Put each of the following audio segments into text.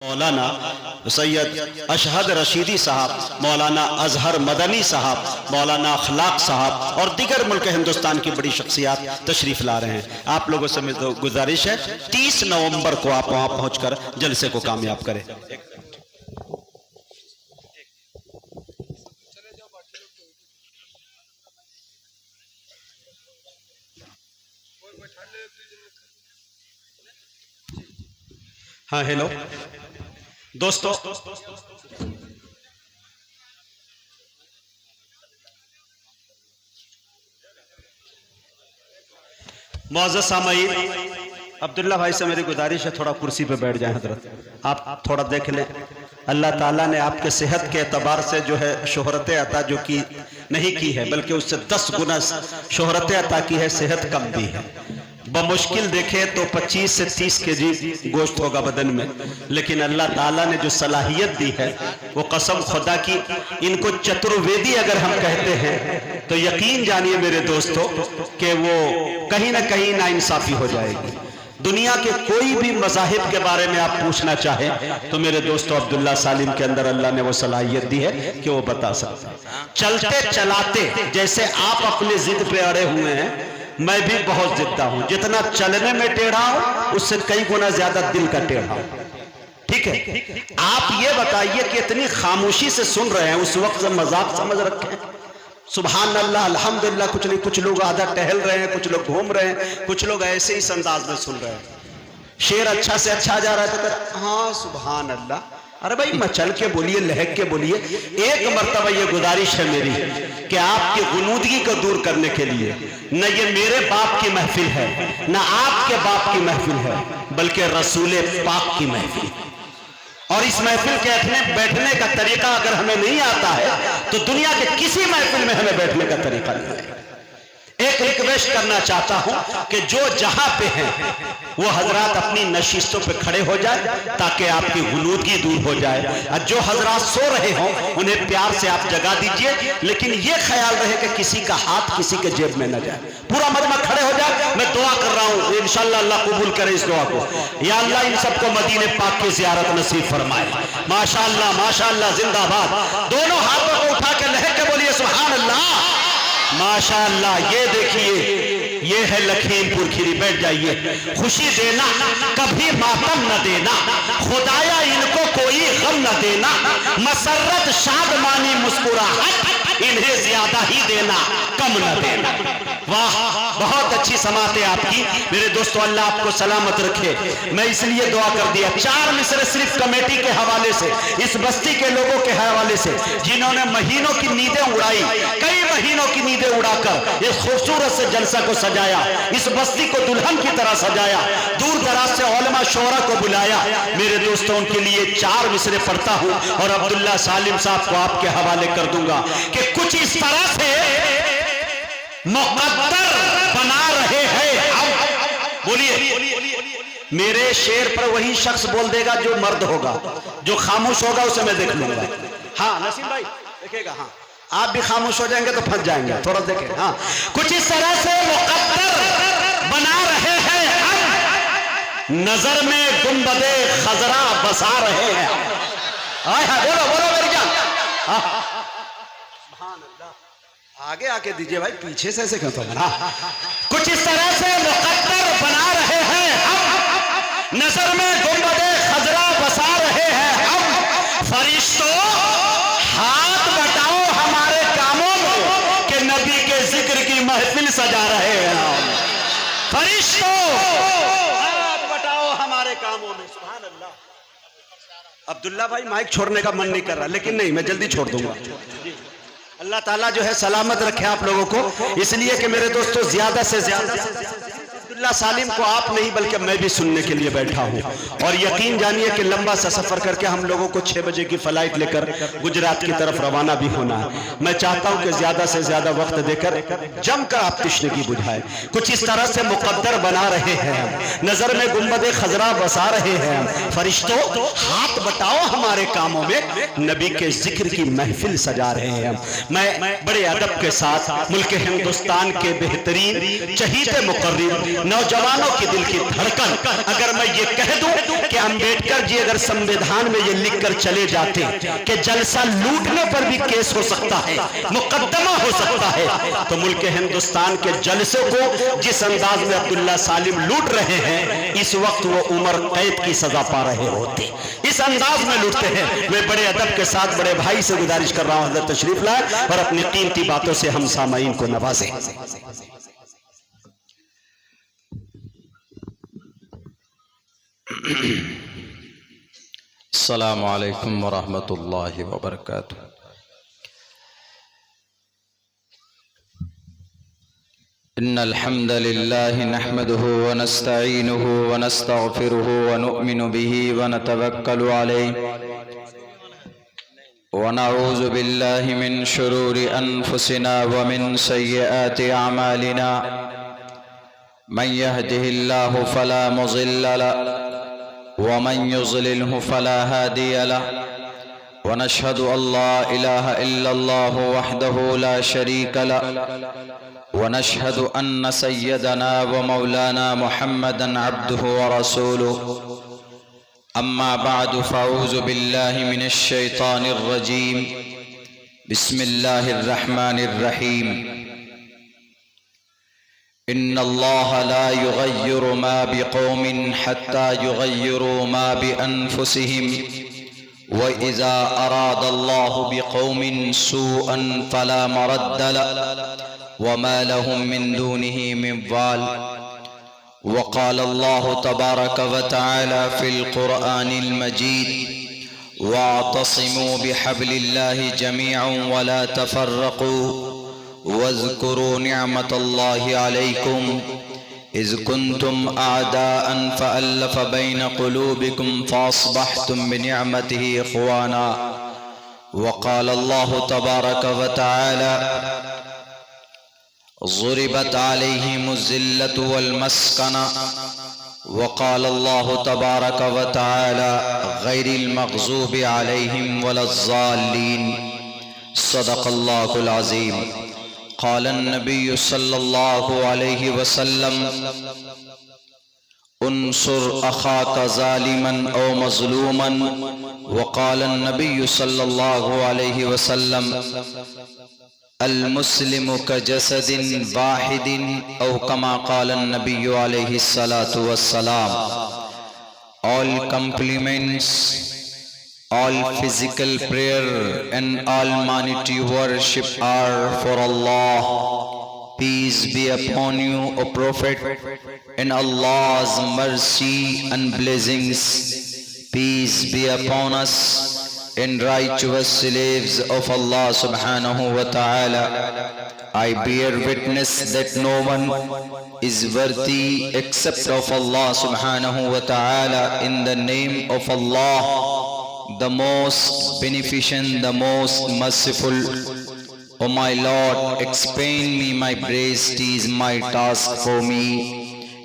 مولانا سید اشہد رشیدی صاحب، مولانا اظہر مدنی صاحب، مولانا اخلاق صاحب اور دیگر ملک ہندوستان کی بڑی شخصیات تشریف لا رہے ہیں۔ آپ لوگوں سے گزارش ہے 30 نومبر کو آپ وہاں پہنچ کر جلسے کو کامیاب کریں۔ ہاں ہیلو دوستو، معزز سامعین، عبداللہ بھائی سے میری گزارش ہے تھوڑا کرسی پہ بیٹھ جائیں حضرت، آپ تھوڑا دیکھ لیں۔ اللہ تعالیٰ نے آپ کے صحت کے اعتبار سے جو ہے شہرت عطا جو کی نہیں کی ہے، بلکہ اس سے 10 گنا شہرت عطا کی ہے، صحت کم دی ہے۔ بمشکل دیکھیں تو 25 سے 30 کے جی گوشت ہوگا بدن میں، لیکن اللہ تعالیٰ نے جو صلاحیت دی ہے وہ قسم خدا کی، ان کو چترویدی اگر ہم کہتے ہیں تو یقین جانیے میرے دوستو کہ وہ کہیں نہ کہیں ناانصافی ہو جائے گی۔ دنیا کے کوئی بھی مذاہب کے بارے میں آپ پوچھنا چاہیں تو میرے دوستو عبداللہ سالم کے اندر اللہ نے وہ صلاحیت دی ہے کہ وہ بتا سکتا ہے۔ چلتے چلاتے جیسے آپ اپنے ضد پہ اڑے ہوئے ہیں، میں بھی بہت ضدہ ہوں۔ جتنا چلنے میں ٹیڑھا ہوں اس سے کئی گنا زیادہ دل کا ٹیڑھا ہوں، ٹھیک ہے؟ آپ یہ بتائیے کہ اتنی خاموشی سے سن رہے ہیں، اس وقت سے مذاق سمجھ رکھے ہیں؟ سبحان اللہ، الحمدللہ، کچھ نہیں، کچھ لوگ آدھا ٹہل رہے ہیں، کچھ لوگ گھوم رہے ہیں، کچھ لوگ ایسے ہی انداز میں سن رہے ہیں۔ شعر اچھا سے اچھا جا رہا ہے تو ہاں سبحان اللہ، ارے بھائی مچل کے بولیے، لہک کے بولیے۔ ایک مرتبہ یہ گزارش ہے میری کہ آپ کی غنودگی کو دور کرنے کے لیے نہ یہ میرے باپ کی محفل ہے، نہ آپ کے باپ کی محفل ہے، بلکہ رسول پاک کی محفل ہے۔ اور اس محفل کے بیٹھنے کا طریقہ اگر ہمیں نہیں آتا ہے تو دنیا کے کسی محفل میں ہمیں بیٹھنے کا طریقہ نہیں ہے۔ ایک ریکویسٹ کرنا چاہتا ہوں کہ جو جہاں پہ ہیں وہ حضرات اپنی نشستوں پہ کھڑے ہو جائیں تاکہ آپ کی غنودگی دور ہو جائے، اور جو حضرات سو رہے ہوں انہیں پیار سے آپ جگا دیجئے، لیکن یہ خیال رہے کہ کسی کا ہاتھ کسی کے جیب میں نہ جائے۔ پورا مجمع کھڑے ہو جائے، میں دعا کر رہا ہوں، انشاءاللہ اللہ قبول کرے اس دعا کو۔ یا اللہ ان سب کو مدینہ پاک کی زیارت نصیب فرمائے۔ ماشاءاللہ ماشاءاللہ، زندہ باد۔ دونوں ہاتھوں کو اٹھا کے لہک کے بولیے سبحان اللہ۔ ماشاءاللہ، یہ دیکھیے، یہ ہے لکھیم پور کھیری، بیٹھ جائیے۔ خوشی دینا کبھی ماتم نہ دینا، خدایا ان کو کوئی غم نہ دینا، مسرت شادمانی مسکراہٹ انہیں زیادہ ہی دینا کم نہ دینا۔ واہ، بہت اچھی سماعت ہے آپ کی میرے دوستو، اللہ آپ کو سلامت رکھے۔ میں اس لیے دعا کر دیا 4 مصرے صرف کمیٹی کے حوالے سے، اس بستی کے لوگوں کے حوالے سے جنہوں نے مہینوں کی نیندیں اڑائی، کئی مہینوں کی نیندیں اڑا کر اس خوبصورت سے جلسہ کو سجایا، اس بستی کو دلہن کی طرح سجایا، دور دراز سے علماء شعراء کو بلایا۔ میرے دوستوں ان کے لیے 4 مصرے پڑھتا ہوں اور عبداللہ سالم صاحب کو آپ کے حوالے کر دوں گا کہ کچھ اس طرح سے مقدر بنا رہے ہیں ہم۔ بولیے، میرے شعر پر وہی شخص بول دے گا جو مرد ہوگا، جو خاموش ہوگا اسے میں دیکھ لوں گا۔ ہاں نسیم بھائی دیکھے گا، ہاں آپ بھی خاموش ہو جائیں گے تو پھنس جائیں گے، تھوڑا دیکھیں۔ ہاں، کچھ اس طرح سے مقدر بنا رہے ہیں ہم، نظر میں گنبد خضرا بسا رہے ہیں ہم۔ بولو بولو میری جان، سبحان اللہ۔ آگے آ کے دیجئے بھائی، پیچھے سے ایسے کہتا ہوں۔ کچھ اس طرح سے مقدر بنا رہے ہیں ہم، نظر میں گنبد خضرا بسا رہے ہیں ہم، فرشتوں ہاتھ بٹاؤ ہمارے کاموں میں کہ نبی کے ذکر کی محفل سجا رہے ہیں ہم۔ فرشتوں ہاتھ بٹاؤ ہمارے کاموں میں، سبحان اللہ۔ عبداللہ بھائی مائک چھوڑنے کا من نہیں کر رہا، لیکن نہیں، میں جلدی چھوڑ دوں گا۔ اللہ تعالیٰ جو ہے سلامت رکھے آپ لوگوں کو، اس لیے کہ میرے دوستو زیادہ سے زیادہ عبداللہ سالم کو آپ نہیں بلکہ میں بھی سننے کے لیے بیٹھا ہوں، اور یقین جانیے کہ لمبا سا سفر کر کے ہم لوگوں کو 6 بجے کی فلائٹ لے کر گجرات کی طرف روانہ بھی ہونا ہے۔ میں چاہتا ہوں کہ زیادہ سے زیادہ وقت دے کر جم کر آپ تشنگی بجھائیں۔ کچھ اس طرح سے مقدر بنا رہے ہیں ہم، نظر میں گنبد خضرا بسا رہے ہیں ہم، فرشتوں ہاتھ بٹاؤ ہمارے کاموں میں، نبی کے ذکر کی محفل سجا رہے ہیں ہم۔ میں بڑے ادب کے ساتھ ملک ہندوستان کے بہترین چہیتے مقرر نوجوانوں کی دل کی دھڑکن اگر میں یہ کہہ دوں کہ امبیڈکر جی اگر سنویدھان میں یہ لکھ کر چلے جاتے کہ جلسہ لوٹنے پر بھی کیس ہو سکتا ہے، مقدمہ ہو سکتا ہے، تو ملک ہندوستان کے جلسے کو جس انداز میں عبداللہ سالم لوٹ رہے ہیں اس وقت وہ عمر قید کی سزا پا رہے ہوتے، اس انداز میں لوٹتے ہیں۔ میں بڑے ادب کے ساتھ بڑے بھائی سے گزارش کر رہا ہوں حضرت تشریف لائیں اور اپنی قیمتی باتوں سے ہم سامعین کو نوازیں۔ السلام علیکم ورحمۃ اللہ وبرکاتہ۔ ان الحمد للہ نحمده ونستعینه ونستغفره ونؤمن به ونتوکل علیہ ونعوذ باللہ من شرور انفسنا ومن سیئات اعمالنا من يهده الله فلا مضل له ومن يضلله فلا هادي له ونشهد أن لا إله إلا الله وحده لا شريك له ونشهد أن سيدنا ومولانا محمدا عبده ورسوله أما بعد فأعوذ بالله من الشيطان الرجيم بسم الله الرحمن الرحيم إن الله لا يغير ما بقوم حتى يغيروا ما بأنفسهم وإذا أراد الله بقوم سوءا فلا مرد له وما لهم من دونه من وال وقال الله تبارك وتعالى في القرآن المجيد واعتصموا بحبل الله جميعا ولا تفرقوا واذكروا نعمة الله عليكم إذ كنتم أعداء فألف بين قلوبكم فأصبحتم بنعمته إخوانا وقال الله تبارك وتعالى ضربت عليهم الذلة والمسكنة وقال الله تبارك وتعالى غير المغضوب عليهم ولا الضالين صدق الله العظيم قال النبي صلى الله عليه وسلم انصر أخاك ظالما أو مظلوما وقال النبي صلى الله عليه وسلم المسلم كجسد واحد أو كما قال النبي عليه الصلاة والسلام. All compliments, all physical prayer and almighty worship are for Allah. Peace be upon you, O Prophet, and Allah's mercy and blessings. Peace be upon us and righteous slaves of Allah subhanahu wa ta'ala. I bear witness that no one is worthy except of Allah subhanahu wa ta'ala. In the name of Allah, the most beneficent, the most merciful. O my Lord, explain me my breast is my task for me.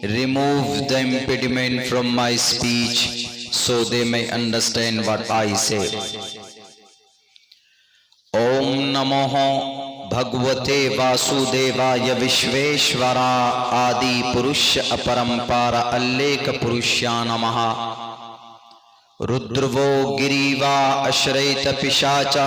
Remove the impediment from my speech so they may understand what I say. Om Namo Bhagavate Vasudevaya Vishveshvara Adi Purusha Aparampara Alleka Purusha Namaha. Rudrvo Giriva Ashraita Pishacha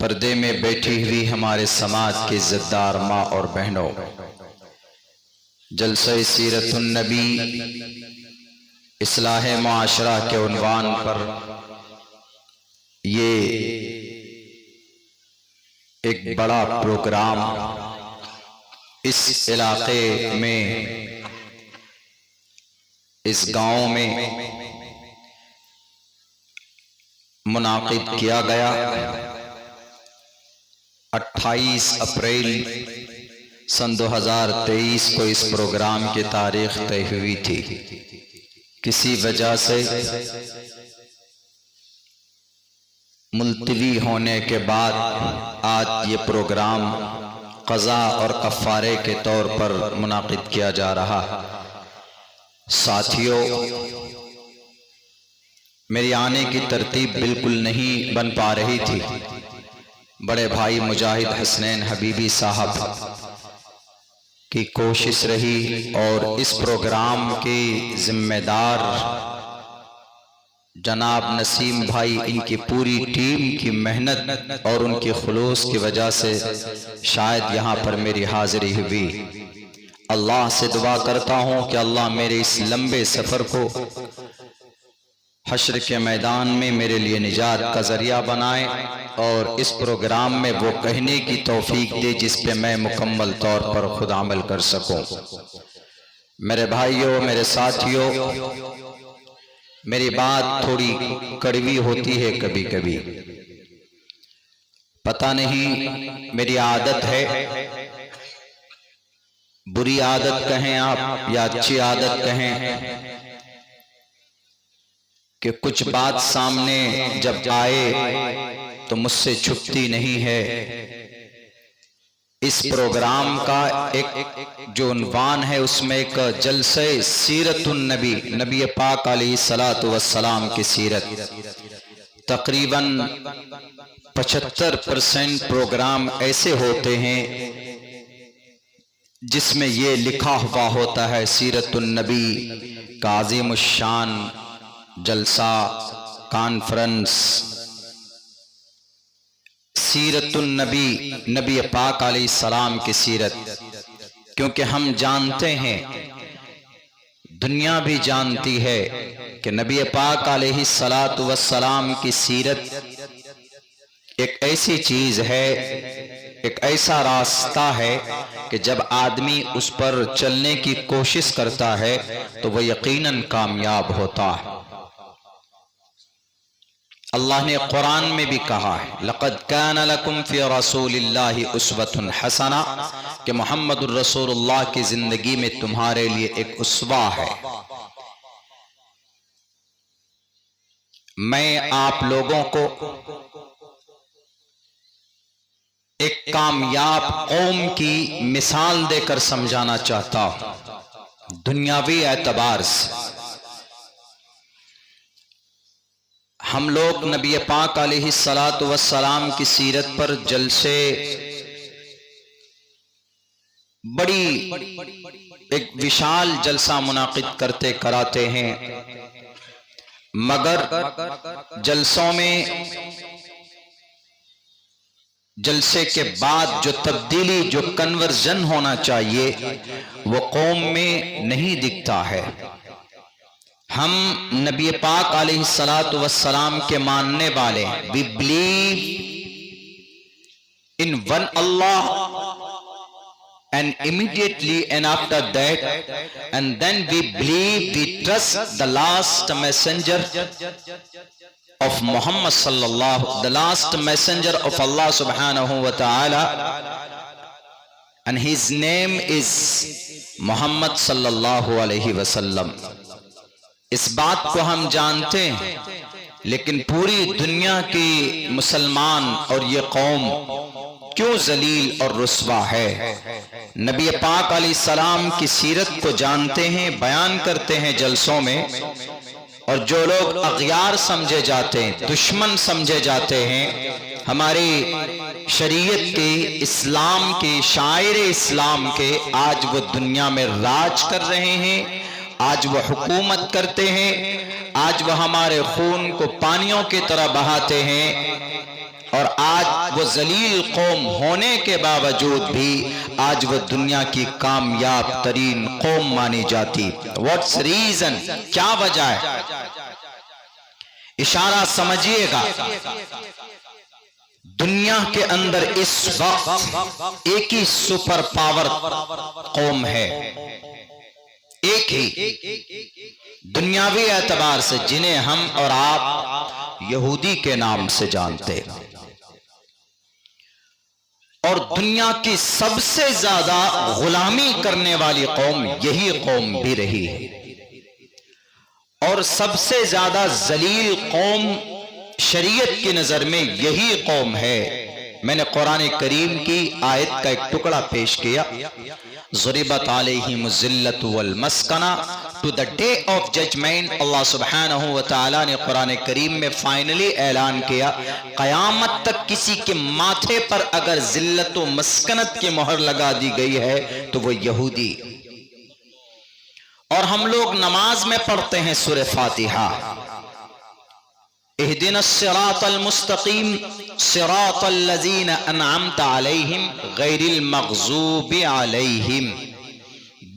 پردے میں بیٹھی ہوئی ہمارے سماج کے عزتدار ماں اور بہنوں، جلسہ سیرت النبی اصلاح معاشرہ کے عنوان پر یہ ایک بڑا پروگرام اس علاقے میں، اس گاؤں میں منعقد کیا گیا۔ 28 اپریل سن 2023 کو اس پروگرام کی تاریخ طے ہوئی تھی۔ کسی وجہ سے ملتوی ہونے کے بعد آج یہ پروگرام قضا اور کفارے کے طور پر منعقد کیا جا رہا۔ ساتھیوں، میری آنے کی ترتیب بالکل نہیں بن پا رہی تھی۔ بڑے بھائی مجاہد حسنین حبیبی صاحب کی کوشش رہی اور اس پروگرام کی ذمہ دار جناب نسیم بھائی، ان کی پوری ٹیم کی محنت اور ان کی خلوص کی وجہ سے شاید یہاں پر میری حاضری ہوئی۔ اللہ سے دعا کرتا ہوں کہ اللہ میرے اس لمبے سفر کو حشر کے میدان میں میرے لیے نجات کا ذریعہ بنائے اور اس پروگرام میں وہ کہنے کی توفیق دے جس پہ میں مکمل طور پر خود عمل کر سکوں۔ میرے بھائیوں، میرے ساتھیوں، میری بات تھوڑی کڑوی ہوتی ہے کبھی کبھی، پتہ نہیں میری عادت ہے، بری عادت کہیں آپ یا اچھی عادت کہیں، کہ کچھ بات سامنے جب آئے تو مجھ سے چھپتی نہیں ہے۔ اس پروگرام کا ایک جو عنوان ہے اس میں ایک جلسہ سیرت النبی، نبی پاک علیہ السلام کی سیرت، تقریباً 75% پروگرام ایسے ہوتے ہیں جس میں یہ لکھا ہوا ہوتا ہے سیرت النبی کا عظیم الشان جلسہ، کانفرنس، سیرت النبی، نبی پاک علیہ السلام کی سیرت، کیونکہ ہم جانتے ہیں، دنیا بھی جانتی ہے کہ نبی پاک علیہ السلام کی سیرت ایک ایسی چیز ہے، ایک ایسا راستہ ہے کہ جب آدمی اس پر چلنے کی کوشش کرتا ہے تو وہ یقیناً کامیاب ہوتا ہے۔ اللہ نے قرآن میں بھی کہا ہے لَقَدْ كَانَ لَكُمْ فِي رَسُولِ اللَّهِ أُسْوَةٌ حَسَنَةٌ، کہ محمد الرسول اللہ کی زندگی میں تمہارے لیے ایک اسوہ ہے۔ میں آپ لوگوں کو ایک کامیاب قوم کی مثال دے کر سمجھانا چاہتا ہوں دنیاوی اعتبار سے۔ ہم لوگ نبی پاک علیہ السلام کی سیرت پر جلسے بڑی ایک وشال جلسہ منعقد کرتے کراتے ہیں، مگر جلسوں میں جلسے کے بعد جو تبدیلی، جو کنورژن ہونا چاہیے وہ قوم میں نہیں دکھتا ہے۔ ہم نبی پاک علیہ السلام کے ماننے والے، we believe in one Allah and immediately and after that and then we believe, we trust the last messenger of Muhammad sallallahu, the last messenger of Allah subhanahu wa ta'ala, and his name is Muhammad sallallahu alayhi wa sallam۔ اس بات کو ہم جانتے ہیں، لیکن پوری دنیا کی مسلمان اور یہ قوم کیوں ذلیل اور رسوا ہے؟ نبی پاک علیہ السلام کی سیرت کو جانتے ہیں، بیان کرتے ہیں جلسوں میں، اور جو لوگ اغیار سمجھے جاتے ہیں، دشمن سمجھے جاتے ہیں، ہماری شریعت کے، اسلام کے، شاعر اسلام کے، آج وہ دنیا میں راج کر رہے ہیں، آج وہ حکومت کرتے ہیں، آج وہ ہمارے خون کو پانیوں کی طرح بہاتے ہیں، اور آج وہ ذلیل قوم ہونے کے باوجود بھی آج وہ دنیا کی کامیاب ترین قوم مانی جاتی. What's reason? کیا وجہ ہے؟ اشارہ سمجھیے گا. دنیا کے اندر اس وقت ایک ہی سپر پاور قوم ہے، ایک ہی دنیاوی اعتبار سے، جنہیں ہم اور آپ یہودی کے نام سے جانتے، اور دنیا کی سب سے زیادہ غلامی کرنے والی قوم یہی قوم بھی رہی ہے، اور سب سے زیادہ ذلیل قوم شریعت کی نظر میں یہی قوم ہے. میں نے قرآن کریم کی آیت کا ایک ٹکڑا پیش کیا، ضربت علیہم الذلۃ والمسکنہ، to the day of judgment. اللہ سبحانہ و تعالیٰ نے قرآن کریم میں فائنلی اعلان کیا، قیامت تک کسی کے ماتھے پر اگر ذلت و مسکنت کی مہر لگا دی گئی ہے تو وہ یہودی. اور ہم لوگ نماز میں پڑھتے ہیں سورہ فاتحہ، اہدنا الصراط المستقیم صراط الذین انعمت علیہم غیر المغضوب علیہم.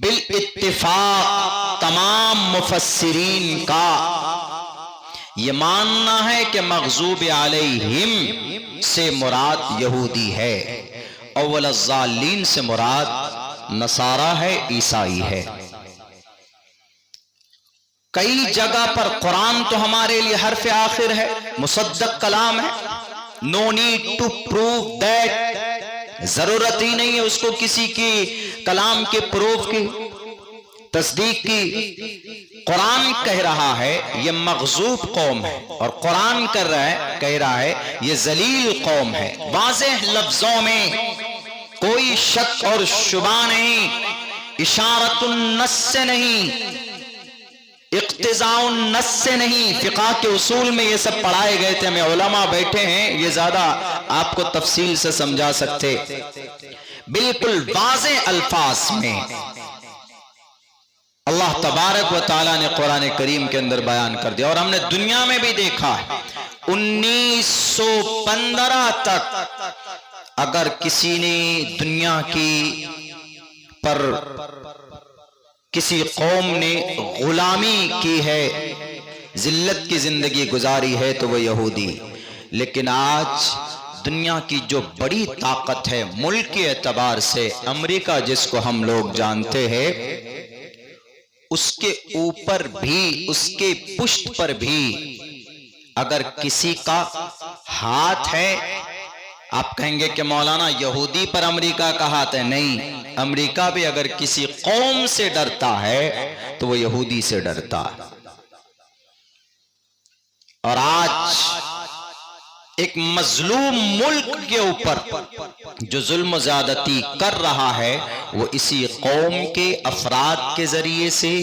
بالاتفاق تمام مفسرین کا یہ ماننا ہے کہ مغضوب علیہم سے مراد یہودی ہے، اول الضالین سے مراد نصارہ ہے، عیسائی ہے. کئی جگہ پر قرآن تو ہمارے لیے حرف آخر ہے، مصدق کلام ہے. No need to prove that, ضرورت ہی نہیں ہے اس کو کسی کی کلام کے پروف کی، تصدیق کی. قرآن کہہ رہا ہے یہ مغضوب قوم ہے، اور قرآن کہہ رہا ہے یہ ذلیل قوم ہے. واضح لفظوں میں کوئی شک اور شبہ نہیں، اشارت النص سے نہیں، اقتضاء النص سے نہیں. فقہ کے اصول میں یہ سب پڑھائے گئے تھے، ہمیں علماء بیٹھے ہیں یہ زیادہ آپ کو تفصیل سے سمجھا سکتے. بالکل واضح الفاظ میں اللہ تبارک و تعالیٰ نے قرآن کریم کے اندر بیان کر دیا. اور ہم نے دنیا میں بھی دیکھا 1915 تک اگر کسی نے دنیا کی پر کسی قوم نے غلامی کی ہے، ذلت کی زندگی گزاری ہے تو وہ یہودی. لیکن آج دنیا کی جو بڑی طاقت ہے ملک کے اعتبار سے، امریکہ جس کو ہم لوگ جانتے ہیں، اس کے اوپر بھی، اس کے پشت پر بھی اگر کسی کا ہاتھ ہے، آپ کہیں گے کہ مولانا یہودی پر امریکہ کا ہاتھ ہے. نہیں، امریکہ بھی اگر کسی قوم سے ڈرتا ہے تو وہ یہودی سے ڈرتا ہے. اور آج ایک مظلوم ملک کے اوپر جو ظلم و زیادتی کر رہا ہے وہ اسی قوم کے افراد کے ذریعے سے،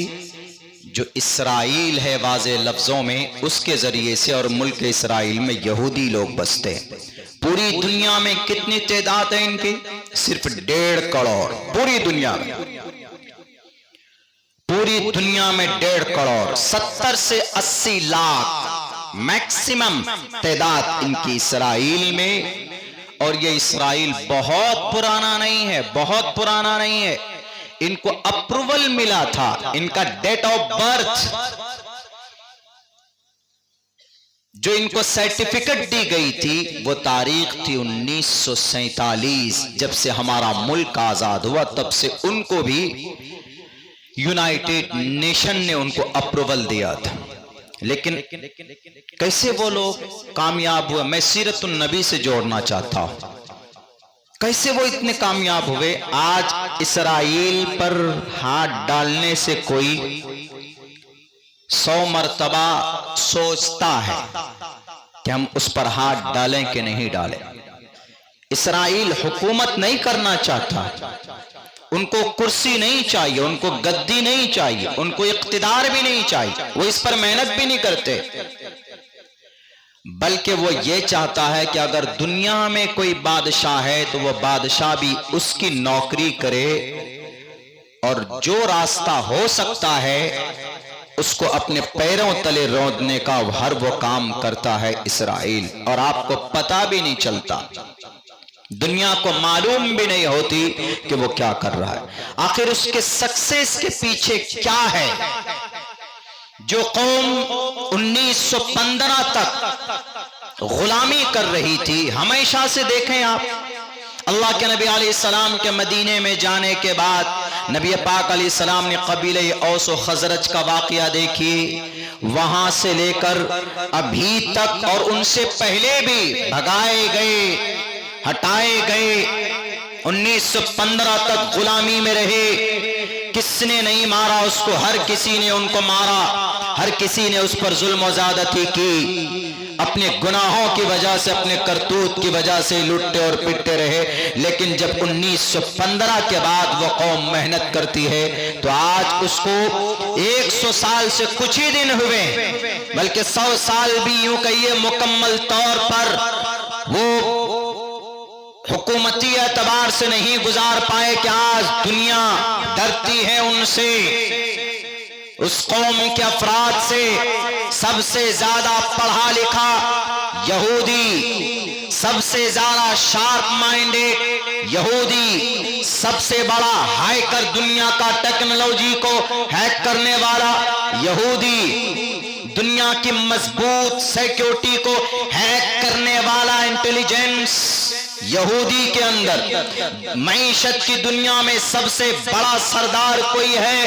جو اسرائیل ہے واضح لفظوں میں، اس کے ذریعے سے. اور ملک اسرائیل میں یہودی لوگ بستے ہیں. پوری دنیا میں کتنی تعداد ہے ان کی؟ صرف 1.5 کروڑ. پوری دنیا میں، پوری دنیا میں 1.5 کروڑ، 70 سے 80 لاکھ میکسیمم تعداد ان کی اسرائیل میں. اور یہ اسرائیل بہت پرانا نہیں ہے، بہت پرانا نہیں ہے. ان کو اپروول ملا تھا، ان کا ڈیٹ آف برتھ جو ان کو سرٹیفکیٹ دی گئی تھی وہ تاریخ تھی 1947. جب سے ہمارا ملک آزاد ہوا تب سے ان کو بھی یونائٹڈ نیشن نے ان کو اپروول دیا تھا. لیکن کیسے وہ لوگ کامیاب ہوئے؟ میں سیرت النبی سے جوڑنا چاہتا ہوں. کیسے وہ اتنے کامیاب ہوئے؟ آج اسرائیل پر ہاتھ ڈالنے سے کوئی 100 مرتبہ سوچتا ہے کہ ہم اس پر ہاتھ ڈالیں کہ نہیں ڈالیں. اسرائیل حکومت نہیں کرنا چاہتا، ان کو کرسی نہیں چاہیے، ان کو گدی نہیں چاہیے، ان کو اقتدار بھی نہیں چاہیے، وہ اس پر محنت بھی نہیں کرتے. بلکہ وہ یہ چاہتا ہے کہ اگر دنیا میں کوئی بادشاہ ہے تو وہ بادشاہ بھی اس کی نوکری کرے، اور جو راستہ ہو سکتا ہے اس کو اپنے پیروں تلے روندنے کا ہر وہ کام کرتا ہے اسرائیل، اور آپ کو پتہ بھی نہیں چلتا، دنیا کو معلوم بھی نہیں ہوتی کہ وہ کیا کر رہا ہے۔ آخر اس کے سکسیس کے پیچھے کیا ہے؟ جو قوم 1915 تک غلامی کر رہی تھی، ہمیشہ سے دیکھیں آپ، اللہ کے نبی علیہ السلام کے مدینے میں جانے کے بعد نبی پاک علیہ السلام نے قبیلہ اوس و خزرج کا واقعہ دیکھی، وہاں سے لے کر ابھی تک اور ان سے پہلے بھی بھگائے گئے، ہٹائے گئے، 1915 تک غلامی میں رہے، کس نے نہیں مارا اس کو؟ ہر کسی نے ان کو مارا، ہر کسی نے اس پر ظلم و زیادتی کی، اپنے گناہوں کی وجہ سے، اپنے کرتوت کی وجہ سے لٹتے اور پٹتے رہے۔ لیکن جب 1915 کے بعد وہ قوم محنت کرتی ہے تو آج اس کو 100 سال سے کچھ ہی دن ہوئے، بلکہ 100 سال بھی یوں کہیے مکمل طور پر وہ حکومتی اعتبار سے نہیں گزار پائے کہ آج دنیا ڈرتی ہے ان سے، اس قوم کے افراد سے۔ سب سے زیادہ پڑھا لکھا یہودی، سب سے زیادہ شارپ مائنڈڈ یہودی، سب سے بڑا ہیکر، دنیا کا ٹیکنالوجی کو ہیک کرنے والا یہودی، دنیا کی مضبوط سیکیورٹی کو ہیک کرنے والا انٹیلیجنس یہودی کے اندر۔ معیشت کی دنیا میں سب سے بڑا سردار کوئی ہے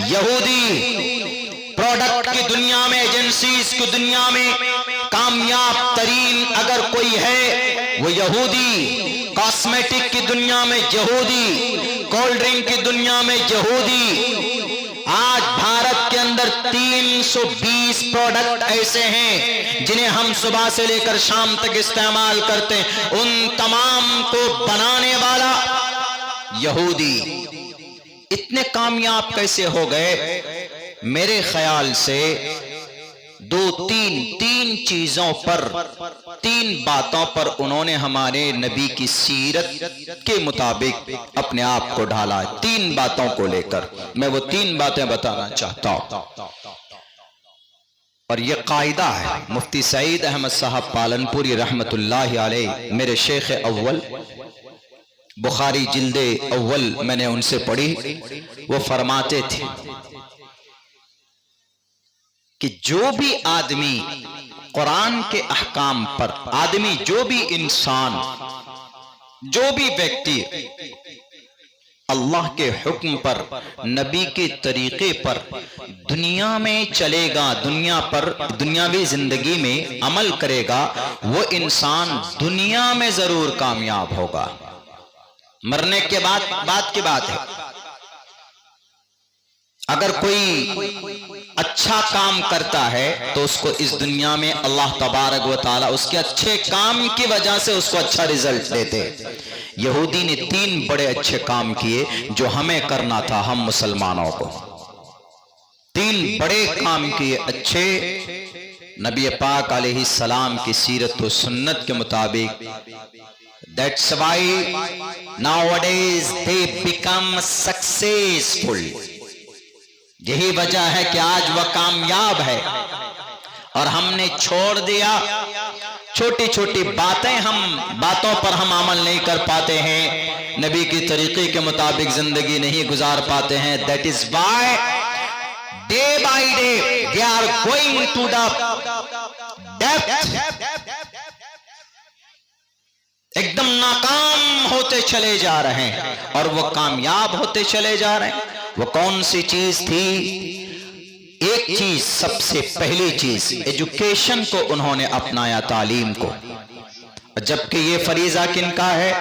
یہودی، پروڈکٹ کی دنیا میں، ایجنسیز کی دنیا میں کامیاب ترین اگر کوئی ہے وہ یہودی، کاسمیٹک کی دنیا میں یہودی، کولڈ ڈرنک کی دنیا میں یہودی۔ آج بھارت کے اندر 320 پروڈکٹ ایسے ہیں جنہیں ہم صبح سے لے کر شام تک استعمال کرتے ہیں، ان تمام کو بنانے والا یہودی۔ اتنے کامیاب کیسے ہو گئے؟ میرے خیال سے تین چیزوں پر، تین باتوں پر انہوں نے ہمارے نبی کی سیرت کے مطابق اپنے آپ کو ڈھالا ہے۔ تین باتوں کو لے کر میں وہ تین باتیں بتانا چاہتا ہوں، اور یہ قاعدہ ہے۔ مفتی سعید احمد صاحب پالنپوری رحمت اللہ علیہ، میرے شیخ اول، بخاری جلد اول میں نے ان سے پڑھی، وہ فرماتے تھے کہ جو بھی آدمی قرآن کے احکام پر، آدمی جو بھی انسان، جو بھی ویکتی اللہ کے حکم پر، نبی کے طریقے پر دنیا میں چلے گا، دنیا پر دنیاوی زندگی میں عمل کرے گا، وہ انسان دنیا میں ضرور کامیاب ہوگا۔ مرنے کے بعد بات کی بات ہے، اگر کوئی اچھا کام کرتا ہے تو اس کو اس دنیا میں اللہ تبارک و تعالی اس کے اچھے کام کی وجہ سے اس کو اچھا رزلٹ دیتے۔ یہودی نے 3 بڑے اچھے کام کیے جو ہمیں کرنا تھا، ہم مسلمانوں کو 3 بڑے کام کیے اچھے، نبی پاک علیہ السلام کی سیرت و سنت کے مطابق۔ That's why nowadays they become successful۔ یہی وجہ ہے کہ آج وہ کامیاب ہے، اور ہم نے چھوڑ دیا چھوٹی چھوٹی باتیں، باتوں پر ہم عمل نہیں کر پاتے ہیں، نبی کی طریقے کے مطابق زندگی نہیں گزار پاتے ہیں۔ That is why day by day we are going to the depth، ایک دم ناکام ہوتے چلے جا رہے ہیں اور وہ کامیاب ہوتے چلے جا رہے ہیں۔ وہ کون سی چیز تھی؟ ایک چیز، سب سے پہلی چیز ایجوکیشن کو انہوں نے اپنایا، تعلیم کو، جبکہ یہ فریضہ کن کا ہے؟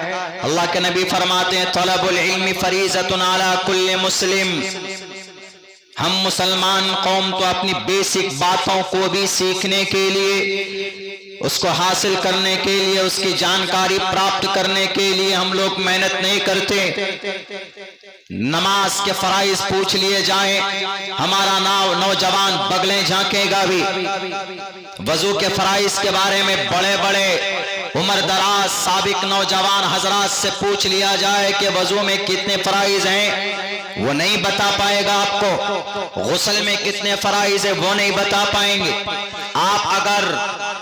اللہ کے نبی فرماتے ہیں طلب العلم فریضۃ علی کل مسلم۔ ہم مسلمان قوم تو اپنی بیسک باتوں کو بھی سیکھنے کے لیے، اس کو حاصل کرنے کے لیے، اس کی جانکاری پراپت کرنے کے لیے ہم لوگ محنت نہیں کرتے۔ نماز کے فرائض پوچھ لیے جائیں، ہمارا نوجوان بغلیں جھانکے گا بھی۔ وضو کے فرائض کے بارے میں بڑے بڑے عمر دراز سابق نوجوان حضرات سے پوچھ لیا جائے کہ وضو میں کتنے فرائض ہیں، وہ نہیں بتا پائے گا آپ کو، غسل میں کتنے فرائض ہیں وہ نہیں بتا پائیں گے، آپ اگر